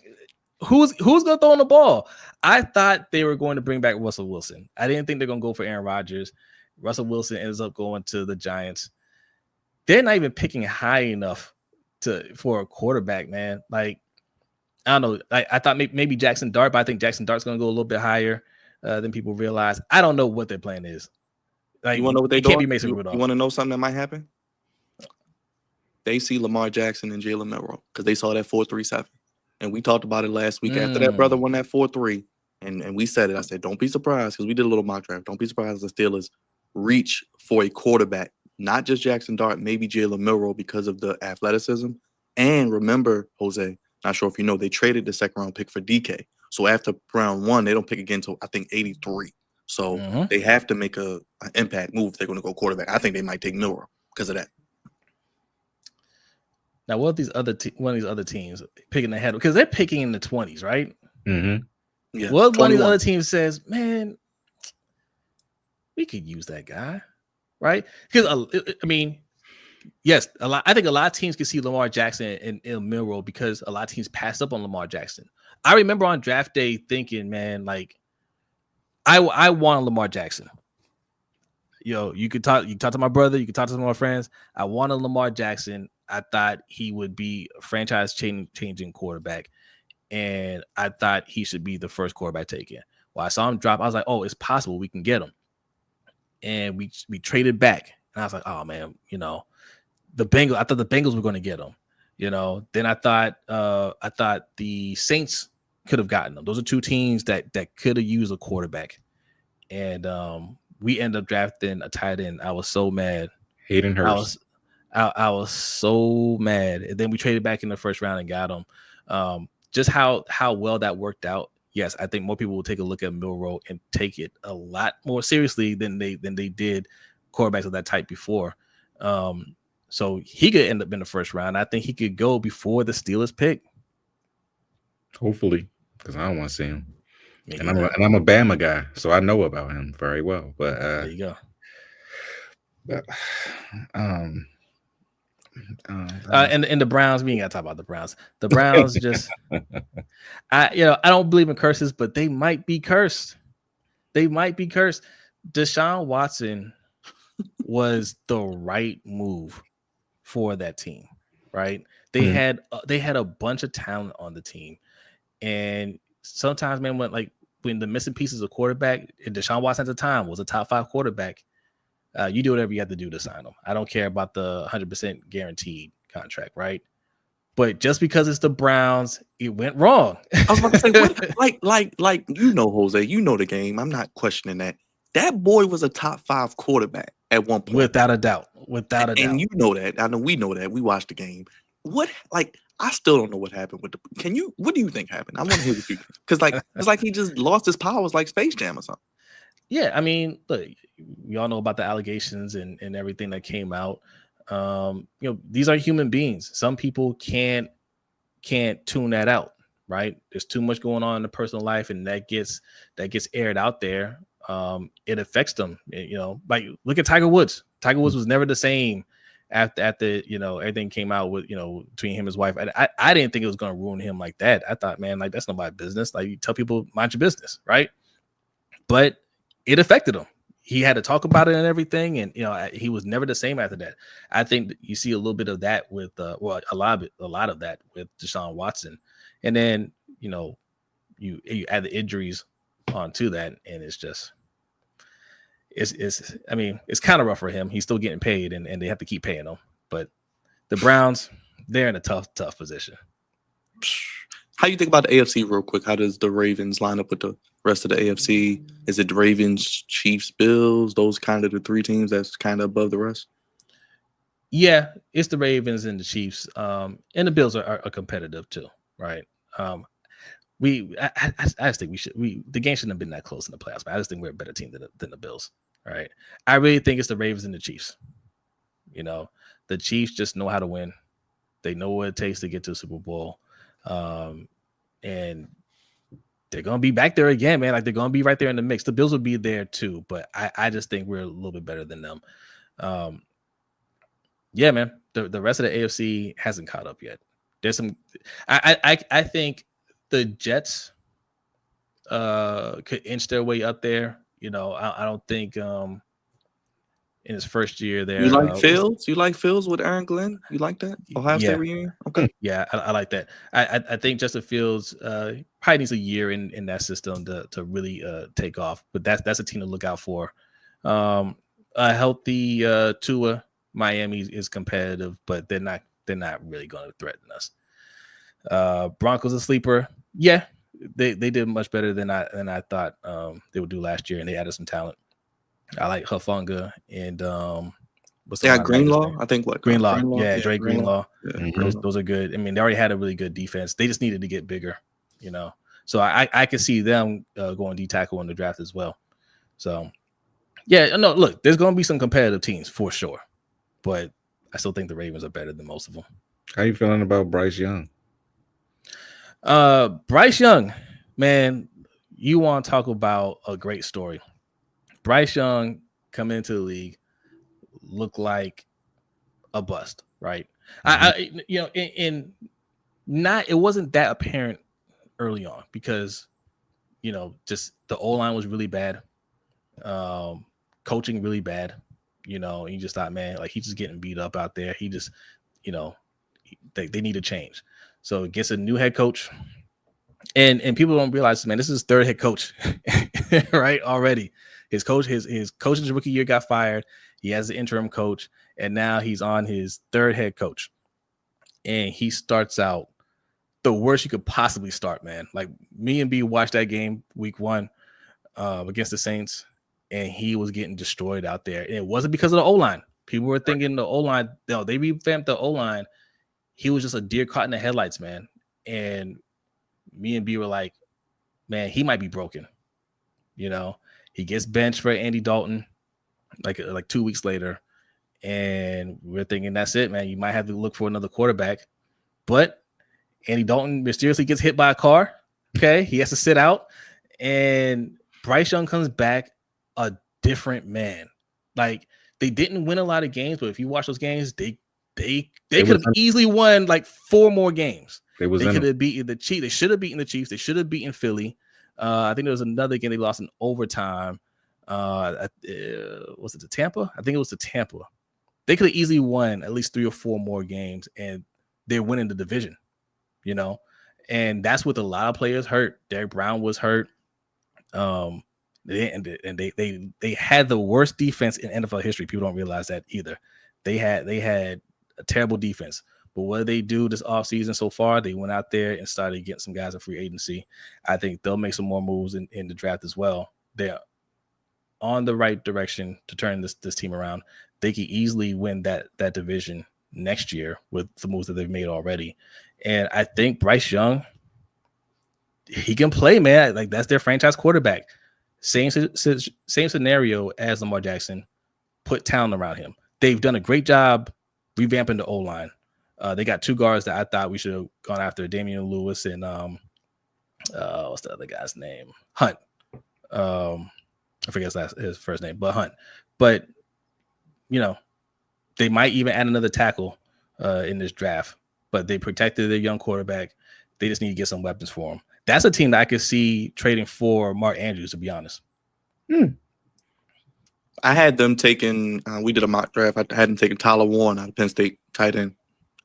who's going to throw on the ball? I thought they were going to bring back Russell Wilson. I didn't think they're going to go for Aaron Rodgers. Russell Wilson ends up going to the Giants. They're not even picking high enough for a quarterback, man. Like, I don't know. I thought maybe Jackson Dart, but I think Jackson Dart's going to go a little bit higher than people realize. I don't know what their plan is. Like, you want to know what they can't be doing? Mason You Rudolph. want to know something that might happen? They see Lamar Jackson and Jalen Milroe because they saw that 4-3-7. And we talked about it last week after that brother won that 4-3. And we said it. I said, don't be surprised because we did a little mock draft. Don't be surprised if the Steelers reach for a quarterback, not just Jackson Dart, maybe Jalen Milroe because of the athleticism. And remember, Jose, not sure if you know, they traded the second round pick for DK. So after round 1, they don't pick again until I think 83. So they have to make an impact move if they're going to go quarterback. I think they might take Milroe because of that. Now, what are one of these other teams picking ahead? Because they're picking in the 20s, right? Mm-hmm. Yeah. What one of these other teams says, man, we could use that guy, right? Because, I mean, Yes, a lot. I think a lot of teams can see Lamar Jackson in Milroe because a lot of teams passed up on Lamar Jackson. I remember on draft day thinking, man, like I want Lamar Jackson. You could talk to my brother, you could talk to some of my friends. I wanted Lamar Jackson. I thought he would be a franchise changing quarterback, and I thought he should be the first quarterback taken. When I saw him drop, I was like, oh, it's possible we can get him. And we traded back, and I was like, oh man, the Bengals. I thought the Bengals were going to get him. Then I thought the Saints could have gotten them. Those are two teams that could have used a quarterback, and we ended up drafting a tight end. I was so mad. Hayden Hurst. I was so mad, and then we traded back in the first round and got him. Just how well that worked out. Yes, I think more people will take a look at Milroe and take it a lot more seriously than they did quarterbacks of that type before. So he could end up in the first round. I think he could go before the Steelers pick. Hopefully, because I don't want to see him. And I'm a Bama guy, so I know about him very well. But there you go. But and the Browns, we ain't gotta talk about the Browns. The Browns just I don't believe in curses, but they might be cursed. Deshaun Watson was the right move for that team, right? They had a bunch of talent on the team, and sometimes, man, when the missing pieces of quarterback, and Deshaun Watson at the time was a top 5 quarterback, you do whatever you have to do to sign him. I don't care about the 100% guaranteed contract, right? But just because it's the Browns, it went wrong. I was about to say, like Jose, you know the game. I'm not questioning that. That boy was a top 5 quarterback at one point, without a doubt. And you know that. I know we know that. We watched the game. I still don't know what happened with the. What do you think happened? I want to hear what you think, because it's like he just lost his powers like Space Jam or something. Yeah, I mean, look, we all know about the allegations and everything that came out. These are human beings. Some people can't tune that out, right? There's too much going on in the personal life, and that gets aired out there. It affects them. Like look at Tiger Woods. Tiger Woods was never the same after everything came out with between him and his wife. I didn't think it was going to ruin him like that. I thought, man, like that's nobody's business. Like you tell people, mind your business, right? But it affected him. He had to talk about it and everything, and he was never the same after that. I think you see a little bit of that with a lot of that with Deshaun Watson, and then you add the injuries onto that, and it's just it's kind of rough for him. He's still getting paid, and they have to keep paying him. But the Browns, they're in a tough position. How you think about the AFC real quick? How does the Ravens line up with the rest of the AFC? Is it the Ravens, Chiefs, Bills? Those kind of the 3 teams that's kind of above the rest? Yeah, it's the Ravens and the Chiefs. And the Bills are competitive too, right? I just think the game shouldn't have been that close in the playoffs, but I just think we're a better team than the Bills, right? I really think it's the Ravens and the Chiefs. The Chiefs just know how to win. They know what it takes to get to the Super Bowl. And they're going to be back there again, man. Like they're going to be right there in the mix. The Bills will be there too, but I just think we're a little bit better than them. Yeah, man, the rest of the AFC hasn't caught up yet. There's some, I think the Jets, could inch their way up there. I don't think, in his first year there. You like Fields? You like Fields with Aaron Glenn? You like that? Ohio State reunion? Okay. Yeah, I like that. I think Justin Fields probably needs a year in that system to really take off. But that's a team to look out for. A healthy Tua, Miami is competitive, but they're not really going to threaten us. Broncos a sleeper. Yeah, they did much better than I thought they would do last year, and they added some talent. I like Hufanga and Greenlaw. I think Greenlaw. Greenlaw. Yeah, Drake Greenlaw. Yeah. Those are good. I mean, they already had a really good defense. They just needed to get bigger, So I could see them going D tackle in the draft as well. So yeah, no, look, there's going to be some competitive teams for sure, but I still think the Ravens are better than most of them. How you feeling about Bryce Young? Bryce Young, man, you want to talk about a great story. Bryce Young coming into the league looked like a bust, right? I you know, in not it wasn't that apparent early on because you know just the O line was really bad, coaching really bad. You know, and you just thought, man, like he's just getting beat up out there. He just, you know, they need to change. So it gets a new head coach, and people don't realize, man, this is his third head coach, right? Already, his coach's rookie year got fired. He has the interim coach, and now he's on his third head coach, and he starts out the worst you could possibly start, man. Like me and B watched that game week 1 against the Saints, and he was getting destroyed out there. And it wasn't because of the O line. People were thinking the O line, no, they revamped the O line. He was just a deer caught in the headlights, man. And me and B were like, man, he might be broken. You know, he gets benched for Andy Dalton like 2 weeks later. And we're thinking that's it, man. You might have to look for another quarterback. But Andy Dalton mysteriously gets hit by a car. Okay. He has to sit out. And Bryce Young comes back a different man. Like they didn't win a lot of games, but if you watch those games, they could have easily won like 4 more games. They could have beaten the Chiefs. They should have beaten the Chiefs. They should have beaten Philly. I think there was another game they lost in overtime. Was it to Tampa? I think it was to Tampa. They could have easily won at least 3 or 4 more games, and they're winning the division. You know, and that's with a lot of players hurt. Derek Brown was hurt. They had the worst defense in NFL history. People don't realize that either. They had a terrible defense. But what did they do this offseason so far? They went out there and started getting some guys in free agency. I think they'll make some more moves in the draft as well. They're on the right direction to turn this team around. They could easily win that division next year with the moves that they've made already. And I think Bryce Young, he can play, man. Like that's their franchise quarterback. Same scenario as Lamar Jackson. Put talent around him. They've done a great job revamping the O-line. They got 2 guards that I thought we should have gone after, Damian Lewis and what's the other guy's name? Hunt. I forget his first name, but Hunt. But you know, they might even add another tackle in this draft. But they protected their young quarterback. They just need to get some weapons for him. That's a team that I could see trading for Mark Andrews, to be honest. I had them taking, we did a mock draft. I had them taking Tyler Warren out of Penn State, tight end.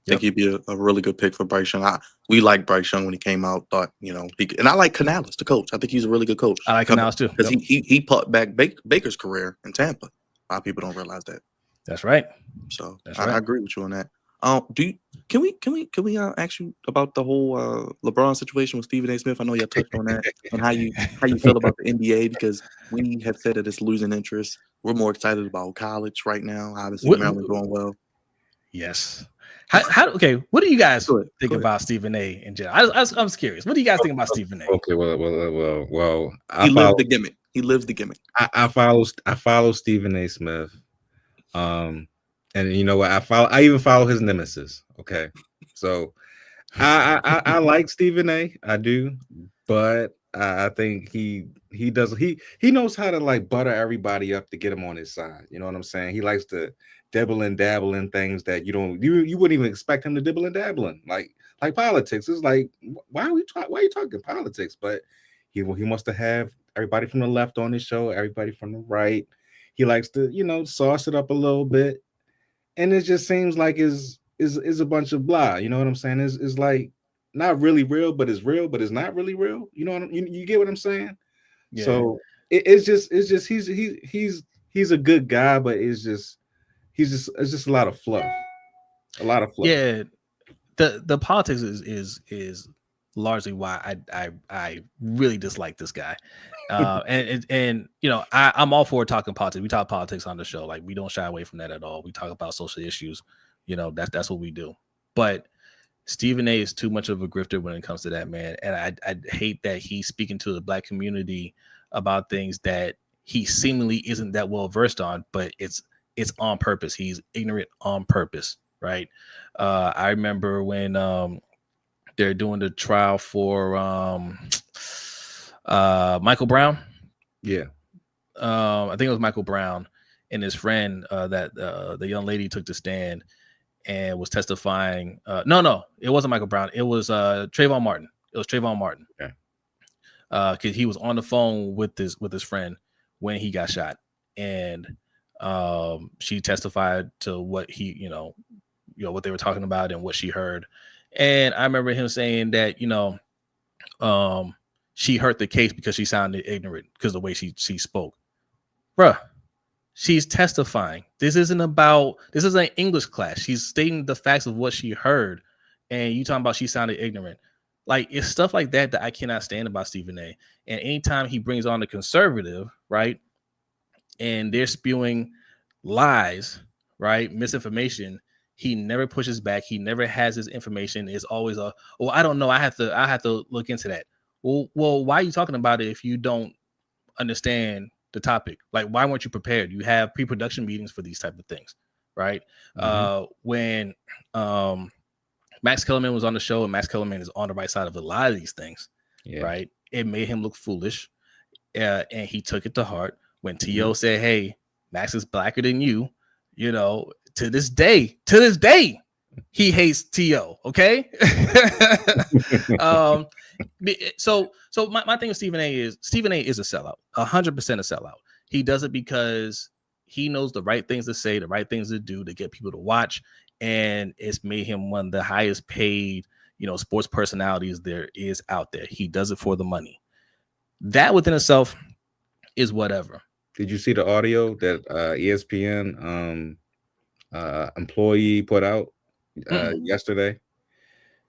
I think he'd be a really good pick for Bryce Young. We liked Bryce Young when he came out. Thought, you know, and I like Canales, the coach. I think he's a really good coach. I like Canales too. Because he put back Baker's career in Tampa. A lot of people don't realize that. That's right. So I agree with you on that. Can we ask you about the whole LeBron situation with Stephen A. Smith? I know y'all touched on that and how you feel about the NBA, because we have said that it's losing interest. We're more excited about college right now. Obviously, Maryland's going well. Yes. Okay, what do you guys think about Stephen A. in general? I'm curious. What do you guys think about Stephen A? Okay, well. He lives the gimmick. He lives the gimmick. I follow Stephen A. Smith. And you know what? I even follow his nemesis. Okay, so I like Stephen A. I do, but I think he knows how to like butter everybody up to get him on his side. You know what I'm saying? He likes to dibble and dabble in things that you wouldn't even expect him to dibble and dabble in, like politics. It's like why are you talking politics? But he wants to have everybody from the left on his show, everybody from the right. He likes to sauce it up a little bit. And it just seems like is a bunch of blah. You know what I'm saying? Is like not really real, but it's real, but it's not really real. You know you get what I'm saying? Yeah. So it's just he's a good guy, but it's just a lot of fluff. A lot of fluff. Yeah. The politics is largely why I really dislike this guy. And you know, I'm all for talking politics. We talk politics on the show. Like, we don't shy away from that at all. We talk about social issues. You know, that's what we do. But Stephen A. is too much of a grifter when it comes to that, man. And I hate that he's speaking to the Black community about things that he seemingly isn't that well versed on, but it's on purpose. He's ignorant on purpose, right? I remember when they're doing the trial for Michael Brown. Yeah. I think it was Michael Brown and his friend that the young lady took the stand, and was testifying. No, it wasn't Michael Brown. It was Trayvon Martin. It was Trayvon Martin. Okay. Because he was on the phone with his friend when he got shot, and she testified to what he, what they were talking about and what she heard. And I remember him saying that, she hurt the case because she sounded ignorant because of the way she spoke. Bruh, she's testifying. This isn't an English class. She's stating the facts of what she heard. And you talking about she sounded ignorant. Like, it's stuff like that I cannot stand about Stephen A. And anytime he brings on a conservative, right, and they're spewing lies, right, misinformation, he never pushes back. He never has his information. It's always I don't know. I have to look into that. Well, why are you talking about it if you don't understand the topic? Like, why weren't you prepared? You have pre-production meetings for these type of things, right? When Max Kellerman was on the show, and Max Kellerman is on the right side of a lot of these things, right? It made him look foolish, and he took it to heart. When T.O. said, "Hey, Max is blacker than you," to this day, he hates T.O. Okay. So my thing with Stephen A. is a sellout, 100% a sellout. He does it because he knows the right things to say, the right things to do to get people to watch, and it's made him one of the highest paid, sports personalities there is out there. He does it for the money. That within itself is whatever. Did you see the audio that ESPN employee put out yesterday?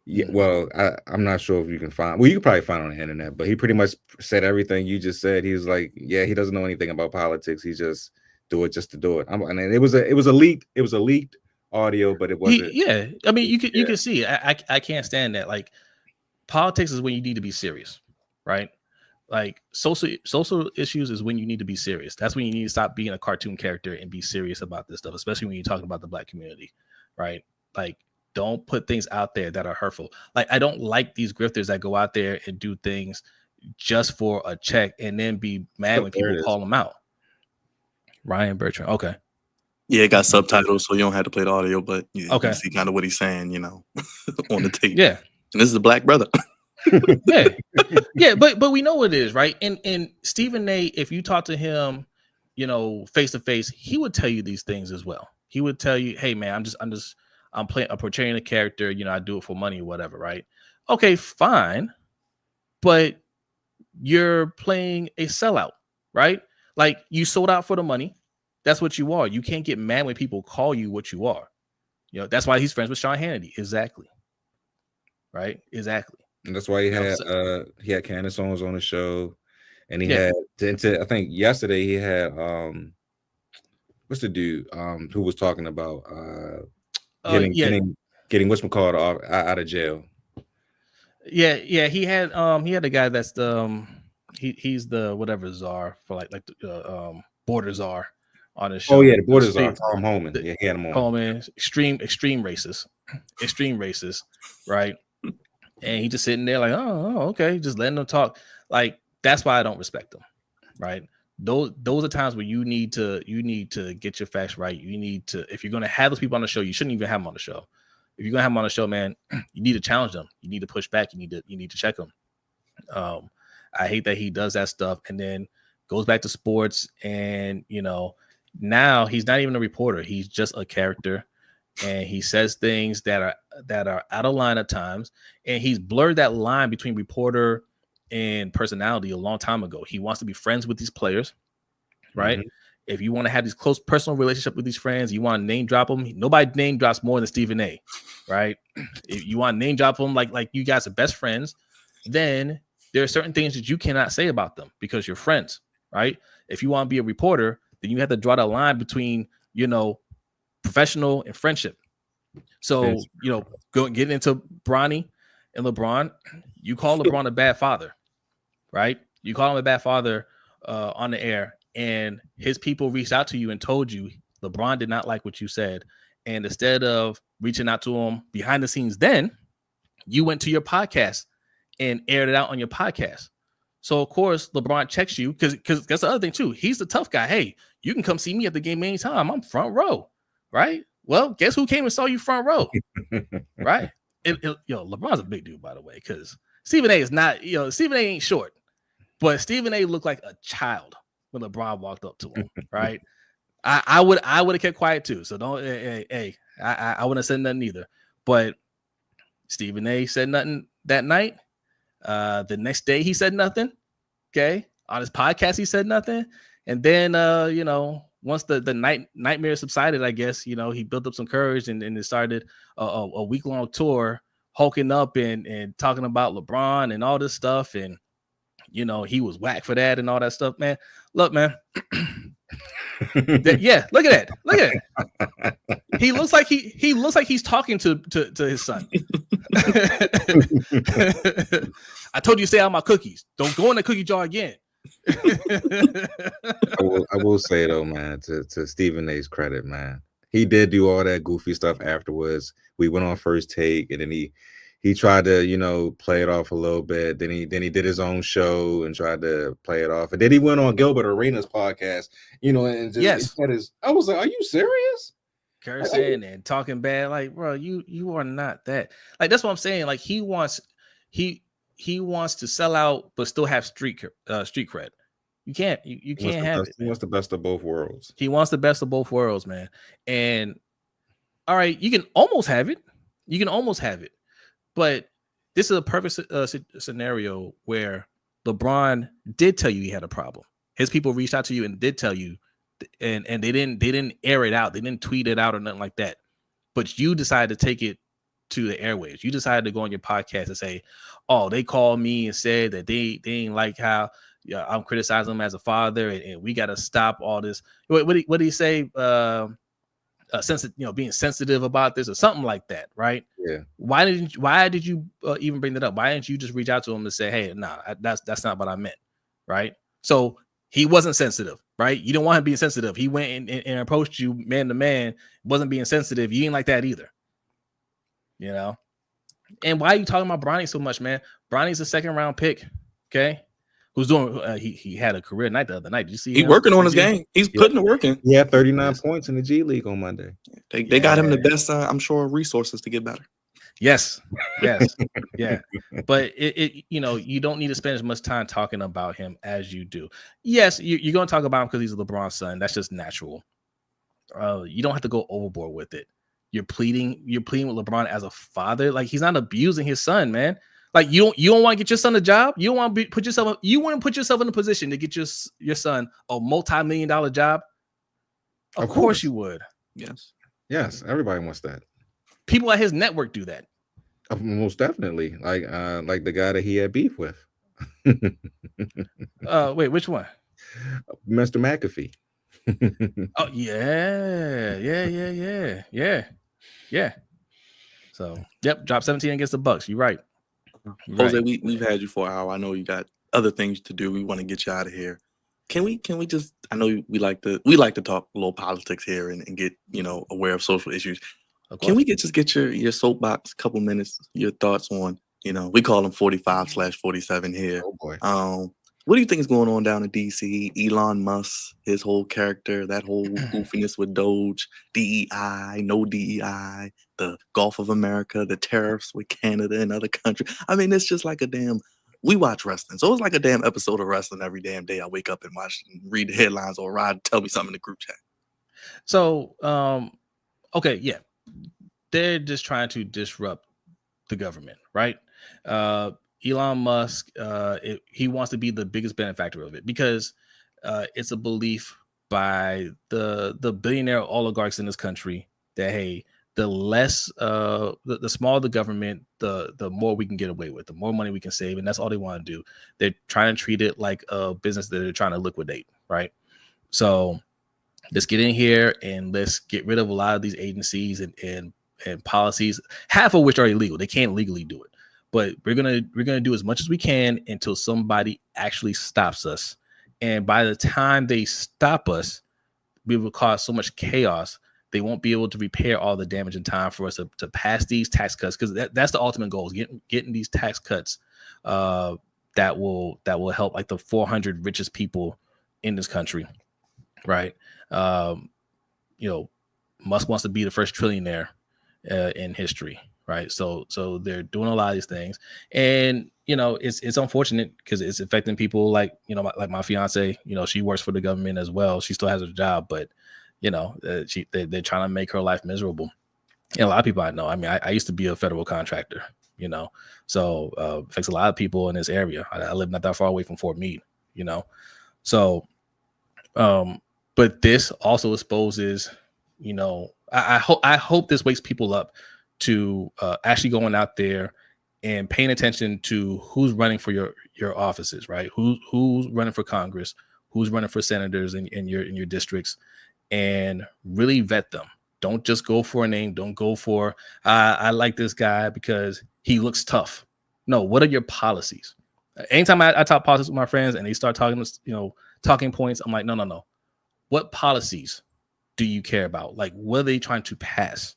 Yeah, well, I'm not sure if you can find. Well, you can probably find it on the internet, but he pretty much said everything you just said. He was like, "Yeah, he doesn't know anything about politics. He just do it just to do it." And it was a leaked audio, but it wasn't. I mean, you can see. I can't stand that. Like, politics is when you need to be serious, right? Like, social issues is when you need to be serious. That's when you need to stop being a cartoon character and be serious about this stuff, especially when you're talking about the Black community, right? Like, don't put things out there that are hurtful. Like, I don't like these grifters that go out there and do things just for a check and then be mad when people call them out. Ryan Bertrand. Okay. Yeah, it got subtitles, so you don't have to play the audio, but you see kind of what he's saying, on the tape. Yeah. And this is a Black brother. Yeah, but we know what it is, right? And Stephen A., if you talk to him, face to face, he would tell you these things as well. He would tell you, "Hey man, I'm portraying a character, I do it for money or whatever," right? Okay, fine. But you're playing a sellout, right? Like, you sold out for the money. That's what you are. You can't get mad when people call you what you are. That's why he's friends with Sean Hannity. Exactly. Right? Exactly. And that's why he had Candace Owens on the show, and he had I think yesterday he had what's the dude who was talking about getting whatchamacallit out of jail. Yeah, he had a guy that's the he's the whatever czar for like the border czar on his show. Oh yeah, the border czar, Tom Homan. Yeah, he had him on. Homan, extreme racist, right? And he just sitting there like, oh, okay, just letting them talk. Like, that's why I don't respect them, right? Those are times where you need to get your facts right. You need to, if you're going to have those people on the show, you shouldn't even have them on the show. If you're going to have them on the show, man, you need to challenge them. You need to push back. You need to check them. I hate that he does that stuff and then goes back to sports. And, now he's not even a reporter. He's just a character. And he says things that are out of line at times. And he's blurred that line between reporter and personality a long time ago. He wants to be friends with these players, right? Mm-hmm. If you want to have these close personal relationship with these friends, you want to name drop them. Nobody name drops more than Stephen A., right? If you want to name drop them like you guys are best friends, then there are certain things that you cannot say about them because you're friends, right? If you want to be a reporter, then you have to draw that line between, professional and friendship. So, get into Bronny and LeBron, you call LeBron a bad father, right? You call him a bad father on the air, and his people reached out to you and told you LeBron did not like what you said. And instead of reaching out to him behind the scenes, then you went to your podcast and aired it out on your podcast. So, of course, LeBron checks you because that's the other thing, too. He's the tough guy. Hey, you can come see me at the game anytime. I'm front row, right? Well, guess who came and saw you front row, right? LeBron's a big dude, by the way, because Stephen A is not, Stephen A ain't short, but Stephen A looked like a child when LeBron walked up to him, right? I would have kept quiet too. So don't, I wouldn't have said nothing either. But Stephen A said nothing that night. The next day he said nothing. Okay, on his podcast he said nothing, and then once the nightmare subsided, I guess he built up some courage and it started a week-long tour, hulking up and talking about LeBron and all this stuff, and he was whack for that and all that stuff, man. Look, man. Look at that. He looks like he's talking to his son. I told you to stay out of my cookies. Don't go in the cookie jar again. I will say though, man, to Stephen A's credit, man, he did do all that goofy stuff afterwards. We went on First Take, and then he tried to play it off a little bit. Then he did his own show and tried to play it off, and then he went on Gilbert Arenas' podcast, and just I was like, are you serious? Cursing and talking bad, like, bro, you are not that. Like, that's what I'm saying. Like, he wants to sell out but still have street cred. You can't have it. He wants the best of both worlds. He wants the best of both worlds, man. And all right, you can almost have it. But this is a perfect scenario where LeBron did tell you he had a problem. His people reached out to you and did tell you, and they didn't air it out. They didn't tweet it out or nothing like that. But you decided to take it to the airwaves. You decided to go on your podcast and say, "Oh, they called me and said that they ain't like how I'm criticizing them as a father, and we got to stop all this." What did he say? Being sensitive about this or something like that, right? Yeah. Why did you even bring that up? Why didn't you just reach out to him and say, "Hey, nah, that's not what I meant," right? So he wasn't sensitive, right? You don't want him being sensitive. He went and approached you man to man, wasn't being sensitive. You ain't like that either, And why are you talking about Bronny so much, man? Bronny's a second round pick, okay? Who's doing? He had a career night the other night. Did you see? He's working on his game. He's putting the work in. He had 39 points in the G League on Monday. They got him the best, I'm sure, resources to get better. Yes, yeah. But you don't need to spend as much time talking about him as you do. Yes, you're going to talk about him because he's LeBron's son. That's just natural. You don't have to go overboard with it. You're pleading with LeBron as a father. Like, he's not abusing his son, man. Like, you don't want to get your son a job. You don't want to put yourself in a position to get your son a multi-million-dollar job. Of course you would. Yes. Everybody wants that. People at his network do that. Most definitely. Like the guy that he had beef with. Wait, which one? Mr. McAfee. Oh yeah. So drop 17 against the Bucks. You're right. Jose, we've had you for an hour. I know you got other things to do. We want to get you out of here. Can we just? I know we like to talk a little politics here and get aware of social issues. Can we get your soapbox, couple minutes, your thoughts on we call them 45/47 here. Oh boy. What do you think is going on down in DC? Elon Musk, his whole character, that whole goofiness with Doge, DEI, no DEI, the Gulf of America, the tariffs with Canada and other countries. I mean, it's just like we watch wrestling. So it's like a damn episode of wrestling every damn day. I wake up and watch and read the headlines or Rod tell me something in the group chat. So, okay, yeah. They're just trying to disrupt the government, right? Elon Musk, he wants to be the biggest benefactor of it because it's a belief by the billionaire oligarchs in this country that, hey, the less the smaller the government, the more we can get away with, the more money we can save, and that's all they want to do. They're trying to treat it like a business that they're trying to liquidate, right? So let's get in here and let's get rid of a lot of these agencies and policies, half of which are illegal. They can't legally do it. But we're gonna do as much as we can until somebody actually stops us. And by the time they stop us, we will cause so much chaos. They won't be able to repair all the damage in time for us to pass these tax cuts, because that's the ultimate goal, is getting these tax cuts that will help like the 400 richest people in this country, right? Musk wants to be the first trillionaire in history, right? So they're doing a lot of these things, and it's unfortunate because it's affecting people like like my fiance. She works for the government as well. She still has her job, but they're trying to make her life miserable. And a lot of people I know. I mean, I used to be a federal contractor, so affects a lot of people in this area. I live not that far away from Fort Meade, so but this also exposes, I hope this wakes people up to actually going out there and paying attention to who's running for your offices, right? Who's running for Congress, who's running for senators in your districts, and really vet them. Don't just go for a name. Don't go for I like this guy because he looks tough. No, what are your policies? Anytime I talk politics with my friends and they start talking, talking points, I'm like, no. What policies do you care about? Like, what are they trying to pass?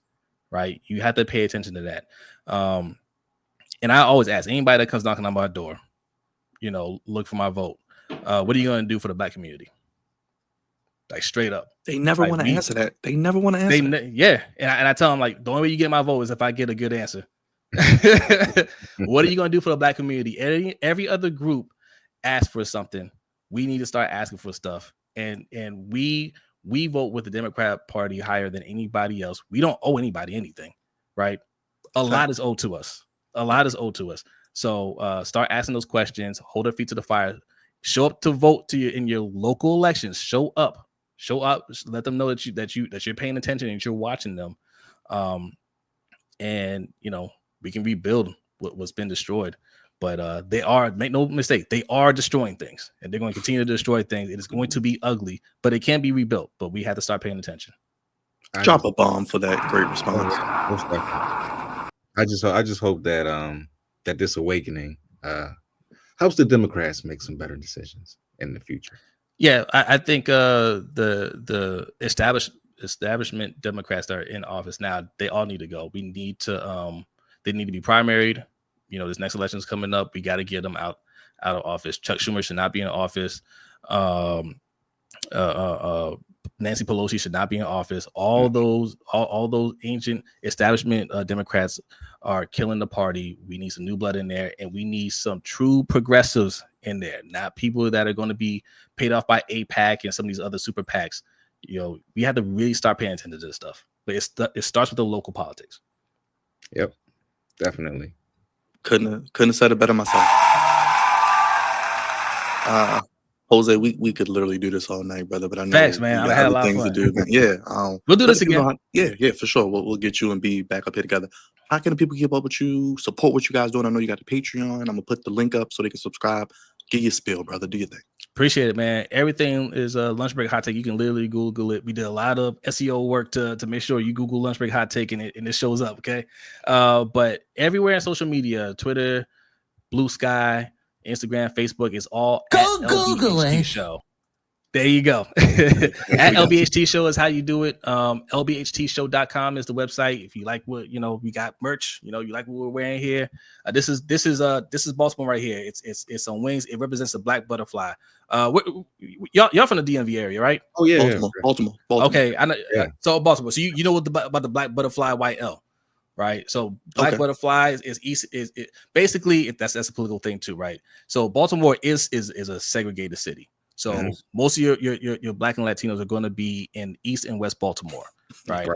Right? You have to pay attention to that. And I always ask anybody that comes knocking on my door, look for my vote. What are you going to do for the Black community? Like straight up. They never want to answer that. They never want to answer that. Yeah. And I tell them, like, the only way you get my vote is if I get a good answer. What are you going to do for the Black community? Every other group asks for something. We need to start asking for stuff. And we vote with the Democrat Party higher than anybody else. We don't owe anybody anything, right? A lot is owed to us. So start asking those questions. Hold our feet to the fire. Show up to vote in your local elections. Show up. Let them know that you're paying attention and you're watching them. And we can rebuild what's been destroyed. But they are, make no mistake, they are destroying things, and they're going to continue to destroy things. It is going to be ugly, but it can be rebuilt. But we have to start paying attention. Drop a bomb for that great response. I just hope that that this awakening helps the Democrats make some better decisions in the future. Yeah, I think the establishment Democrats that are in office now, they all need to go. We need to they need to be primaried. This next election is coming up. We got to get them out of office. Chuck Schumer should not be in office. Nancy Pelosi should not be in office. All those ancient establishment Democrats are killing the party. We need some new blood in there, and we need some true progressives in there, not people that are going to be paid off by AIPAC and some of these other super PACs. We have to really start paying attention to this stuff. But it starts with the local politics. Yep, definitely. Couldn't have said it better myself. Jose, we could literally do this all night, brother. But I know thanks, man. I had a lot of fun. To do, man. Yeah, we'll do this again. Yeah, for sure. We'll get you and B back up here together. How can the people keep up with you? Support what you guys doing? I know you got the Patreon. I'm gonna put the link up so they can subscribe. Get your spill, brother. Do your thing. Appreciate it, man. Everything is Lunch Break Hot Take. You can literally Google it. We did a lot of SEO work to make sure you Google Lunch Break Hot Take and it shows up. Okay, but everywhere in social media, Twitter, Blue Sky, Instagram, Facebook, is all go at Google LBHT it. Show. There you go. At LBHT Show is how you do it. LBHTshow.com is the website. If you like what we got merch. You like what we're wearing here. This is Baltimore right here. It's on wings. It represents a black butterfly. Y'all from the DMV area, right? Oh yeah, Baltimore. Okay, I know. Yeah. So Baltimore. So you know what about the black butterfly, white L, right? So black butterfly is basically that's a political thing too, right? So Baltimore is a segregated city. So most of your black and Latinos are going to be in East and West Baltimore, right?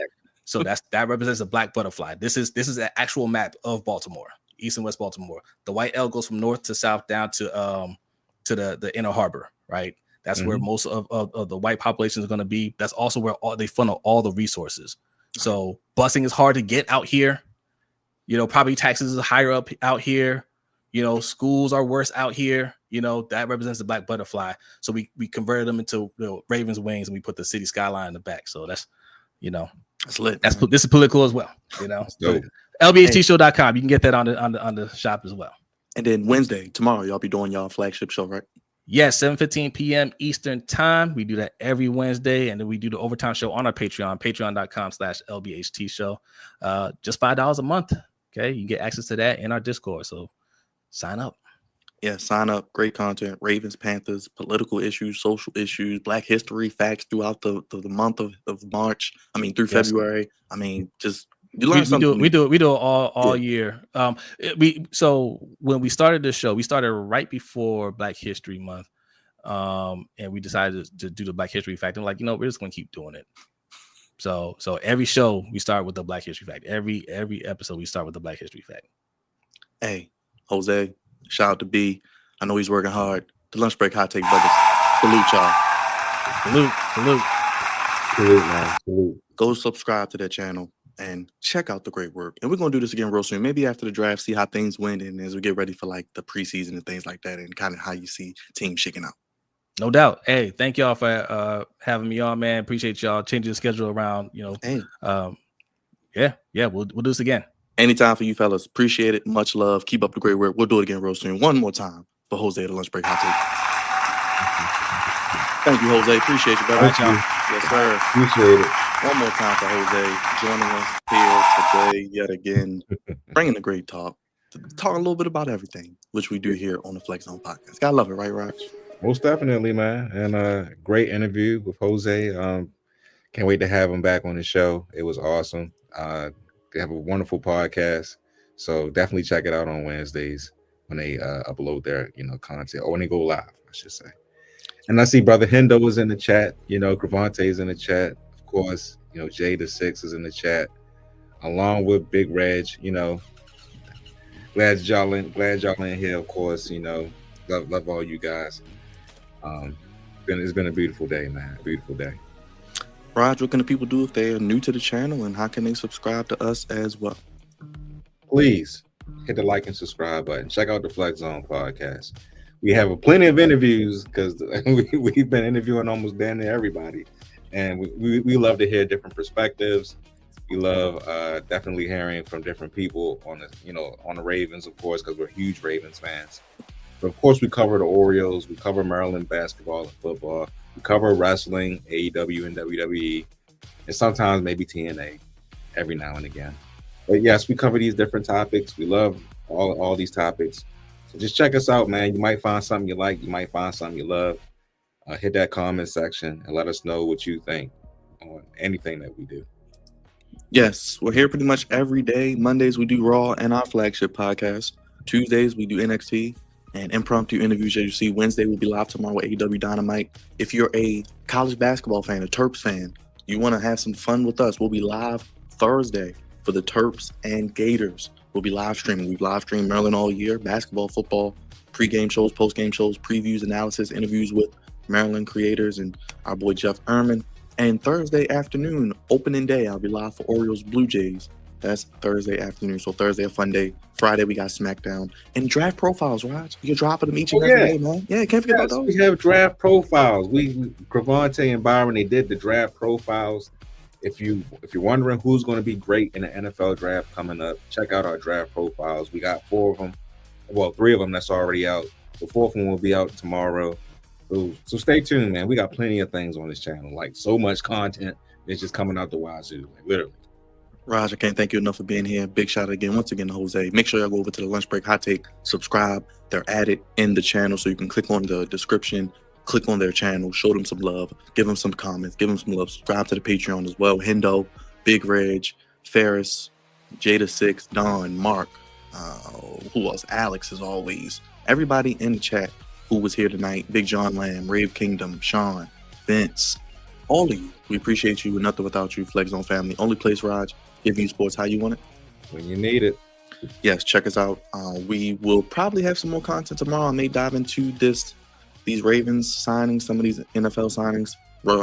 So that represents a black butterfly. This is an actual map of Baltimore, East and West Baltimore. The white L goes from north to south down to the inner harbor, right? That's where most of the white population is going to be. That's also where they funnel all the resources. So busing is hard to get out here. Property taxes is higher up out here. Schools are worse out here. That represents the black butterfly. So we converted them into Raven's wings, and we put the city skyline in the back. So that's That's lit. This is political as well. LBHTshow.com. You can get that on the shop as well. And then Wednesday, tomorrow, y'all be doing y'all flagship show, right? Yes, 7:15 p.m. Eastern time. We do that every Wednesday, and then we do the overtime show on our Patreon, patreon.com/LBHT show. Just $5 a month. Okay, you get access to that in our Discord. So sign up. Yeah, sign up. Great content. Ravens, Panthers, political issues, social issues, Black history facts throughout the month of March. I mean, through Yes. February. I mean, just you We learn something new. do it all Yeah. year. So when we started the show, we started right before Black History Month. And we decided to do the Black History fact. And like, we're just gonna keep doing it. So every show we start with the Black History fact. Every episode we start with the Black History fact. Hey, Jose, shout out to B. I know he's working hard. The Lunch Break Hot Take Brothers. Salute y'all. Salute. Salute, man. Salute. Go subscribe to their channel and check out the great work. And we're gonna do this again real soon. Maybe after the draft, see how things went, and as we get ready for like the preseason and things like that, and kind of how you see teams shaking out. No doubt. Hey, thank y'all for having me on, man. Appreciate y'all changing the schedule around. Hey, Yeah, we'll do this again. anytime for you fellas. Appreciate it. Much love. Keep up the great work. We'll do it again real soon. One more time for Jose the Lunch Break Hot Take. Thank you, Jose. Appreciate you, brother. All right, y'all. Yes, sir. Appreciate it. One more time for Jose joining us here today, yet again, bringing the great talk, to talk a little bit about everything, which we do here on the Flex Zone podcast. Gotta love it, right, Raj? Most definitely, man. And great interview with Jose. Can't wait to have him back on the show. It was awesome. They have a wonderful podcast. So definitely check it out on Wednesdays when they upload their content, or when they go live, I should say. And I see Brother Hendo is in the chat, Cravante is in the chat, of course, Jay the Six is in the chat, along with Big Reg, glad y'all in here, of course, love all you guys. It's been a beautiful day, man. A beautiful day. Raj, what can the people do if they are new to the channel, and how can they subscribe to us as well? Please hit the like and subscribe button. Check out the Flex Zone podcast. We have plenty of interviews because we've been interviewing almost damn near everybody, and we love to hear different perspectives. We love definitely hearing from different people on the Ravens, of course, because we're huge Ravens fans. But of course, we cover the Orioles, we cover Maryland basketball and football, we cover wrestling, AEW and WWE, and sometimes maybe TNA every now and again. But yes, we cover these different topics. We love all these topics. So just check us out, man. You might find something you like. You might find something you love. Hit that comment section and let us know what you think on anything that we do. Yes, we're here pretty much every day. Mondays, we do Raw and our flagship podcast. Tuesdays, we do NXT and impromptu interviews, as you see. Wednesday, we'll be live tomorrow with AEW Dynamite. If you're a college basketball fan, a Terps fan, you want to have some fun with us, we'll be live Thursday for the Terps and Gators. We'll be live streaming. We've live streamed Maryland all year, basketball, football, pre-game shows, post-game shows, previews, analysis, interviews with Maryland creators and our boy Jeff Erman. And Thursday afternoon, opening day, I'll be live for Orioles Blue Jays. That's Thursday afternoon. So Thursday, a fun day. Friday, we got SmackDown. And draft profiles, Raj. You're dropping them each and every day, man. Yeah, can't forget about those. We have draft profiles. Cravante and Byron, they did the draft profiles. If you're wondering who's going to be great in the NFL draft coming up, check out our draft profiles. We got 4 of them. Well, 3 of them that's already out. The 4th one will be out tomorrow. So stay tuned, man. We got plenty of things on this channel. Like, so much content is just coming out the wazoo, like, literally. Raj, I can't thank you enough for being here. Big shout out again, once again, to Jose. Make sure y'all go over to the Lunch Break Hot Take, subscribe. They're added in the channel, so you can click on the description, click on their channel, show them some love, give them some comments, give them some love. Subscribe to the Patreon as well. Hendo, Big Reg, Ferris, Jada Six, Don, Mark, who else? Alex, as always. Everybody in the chat who was here tonight. Big John Lamb, Rave Kingdom, Sean, Vince, all of you. We appreciate you. We're nothing without you. Flex Zone family. Only place, Raj, giving you sports how you want it. When you need it. Yes, check us out. We will probably have some more content tomorrow. I may dive into these Ravens signings, some of these NFL signings.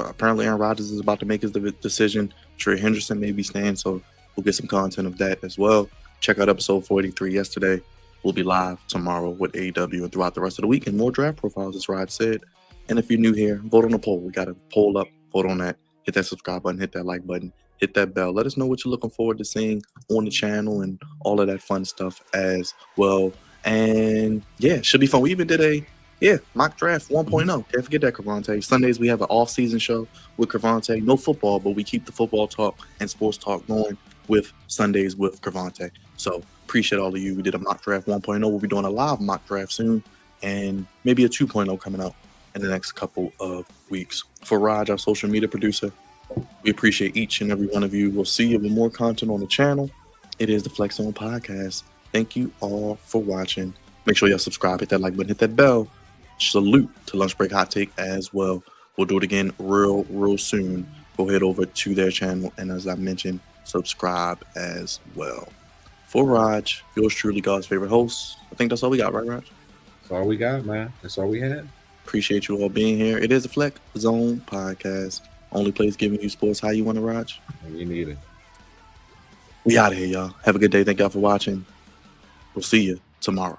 Apparently Aaron Rodgers is about to make his decision. Trey Henderson may be staying, so we'll get some content of that as well. Check out episode 43 yesterday. We'll be live tomorrow with AEW and throughout the rest of the week, and more draft profiles, as Rod said. And if you're new here, vote on the poll. We got a poll up. Vote on that. Hit that subscribe button. Hit that like button. Hit that bell. Let us know what you're looking forward to seeing on the channel and all of that fun stuff as well. And yeah, should be fun. We even did a mock draft 1.0. Can't forget that, Cravante. Sundays, we have an off-season show with Cravante. No football, but we keep the football talk and sports talk going with Sundays with Cravante. So appreciate all of you. We did a mock draft 1.0. We'll be doing a live mock draft soon. and maybe a 2.0 coming out in the next couple of weeks. For Raj, our social media producer, we appreciate each and every one of you. We'll see you with more content on the channel. It is the Flex Zone Podcast. Thank you all for watching. Make sure y'all subscribe, hit that like button, hit that bell. Salute to Lunch Break Hot Take as well. We'll do it again real soon. Go head over to their channel, and as I mentioned, subscribe as well. For Raj, yours truly, God's favorite host. I think that's all we got, right, Raj? That's all we got, man. That's all we had. Appreciate you all being here. It is the Flex Zone Podcast. Only place giving you sports how you want to, Raj. You need it. We out of here, y'all. Have a good day. Thank y'all for watching. We'll see you tomorrow.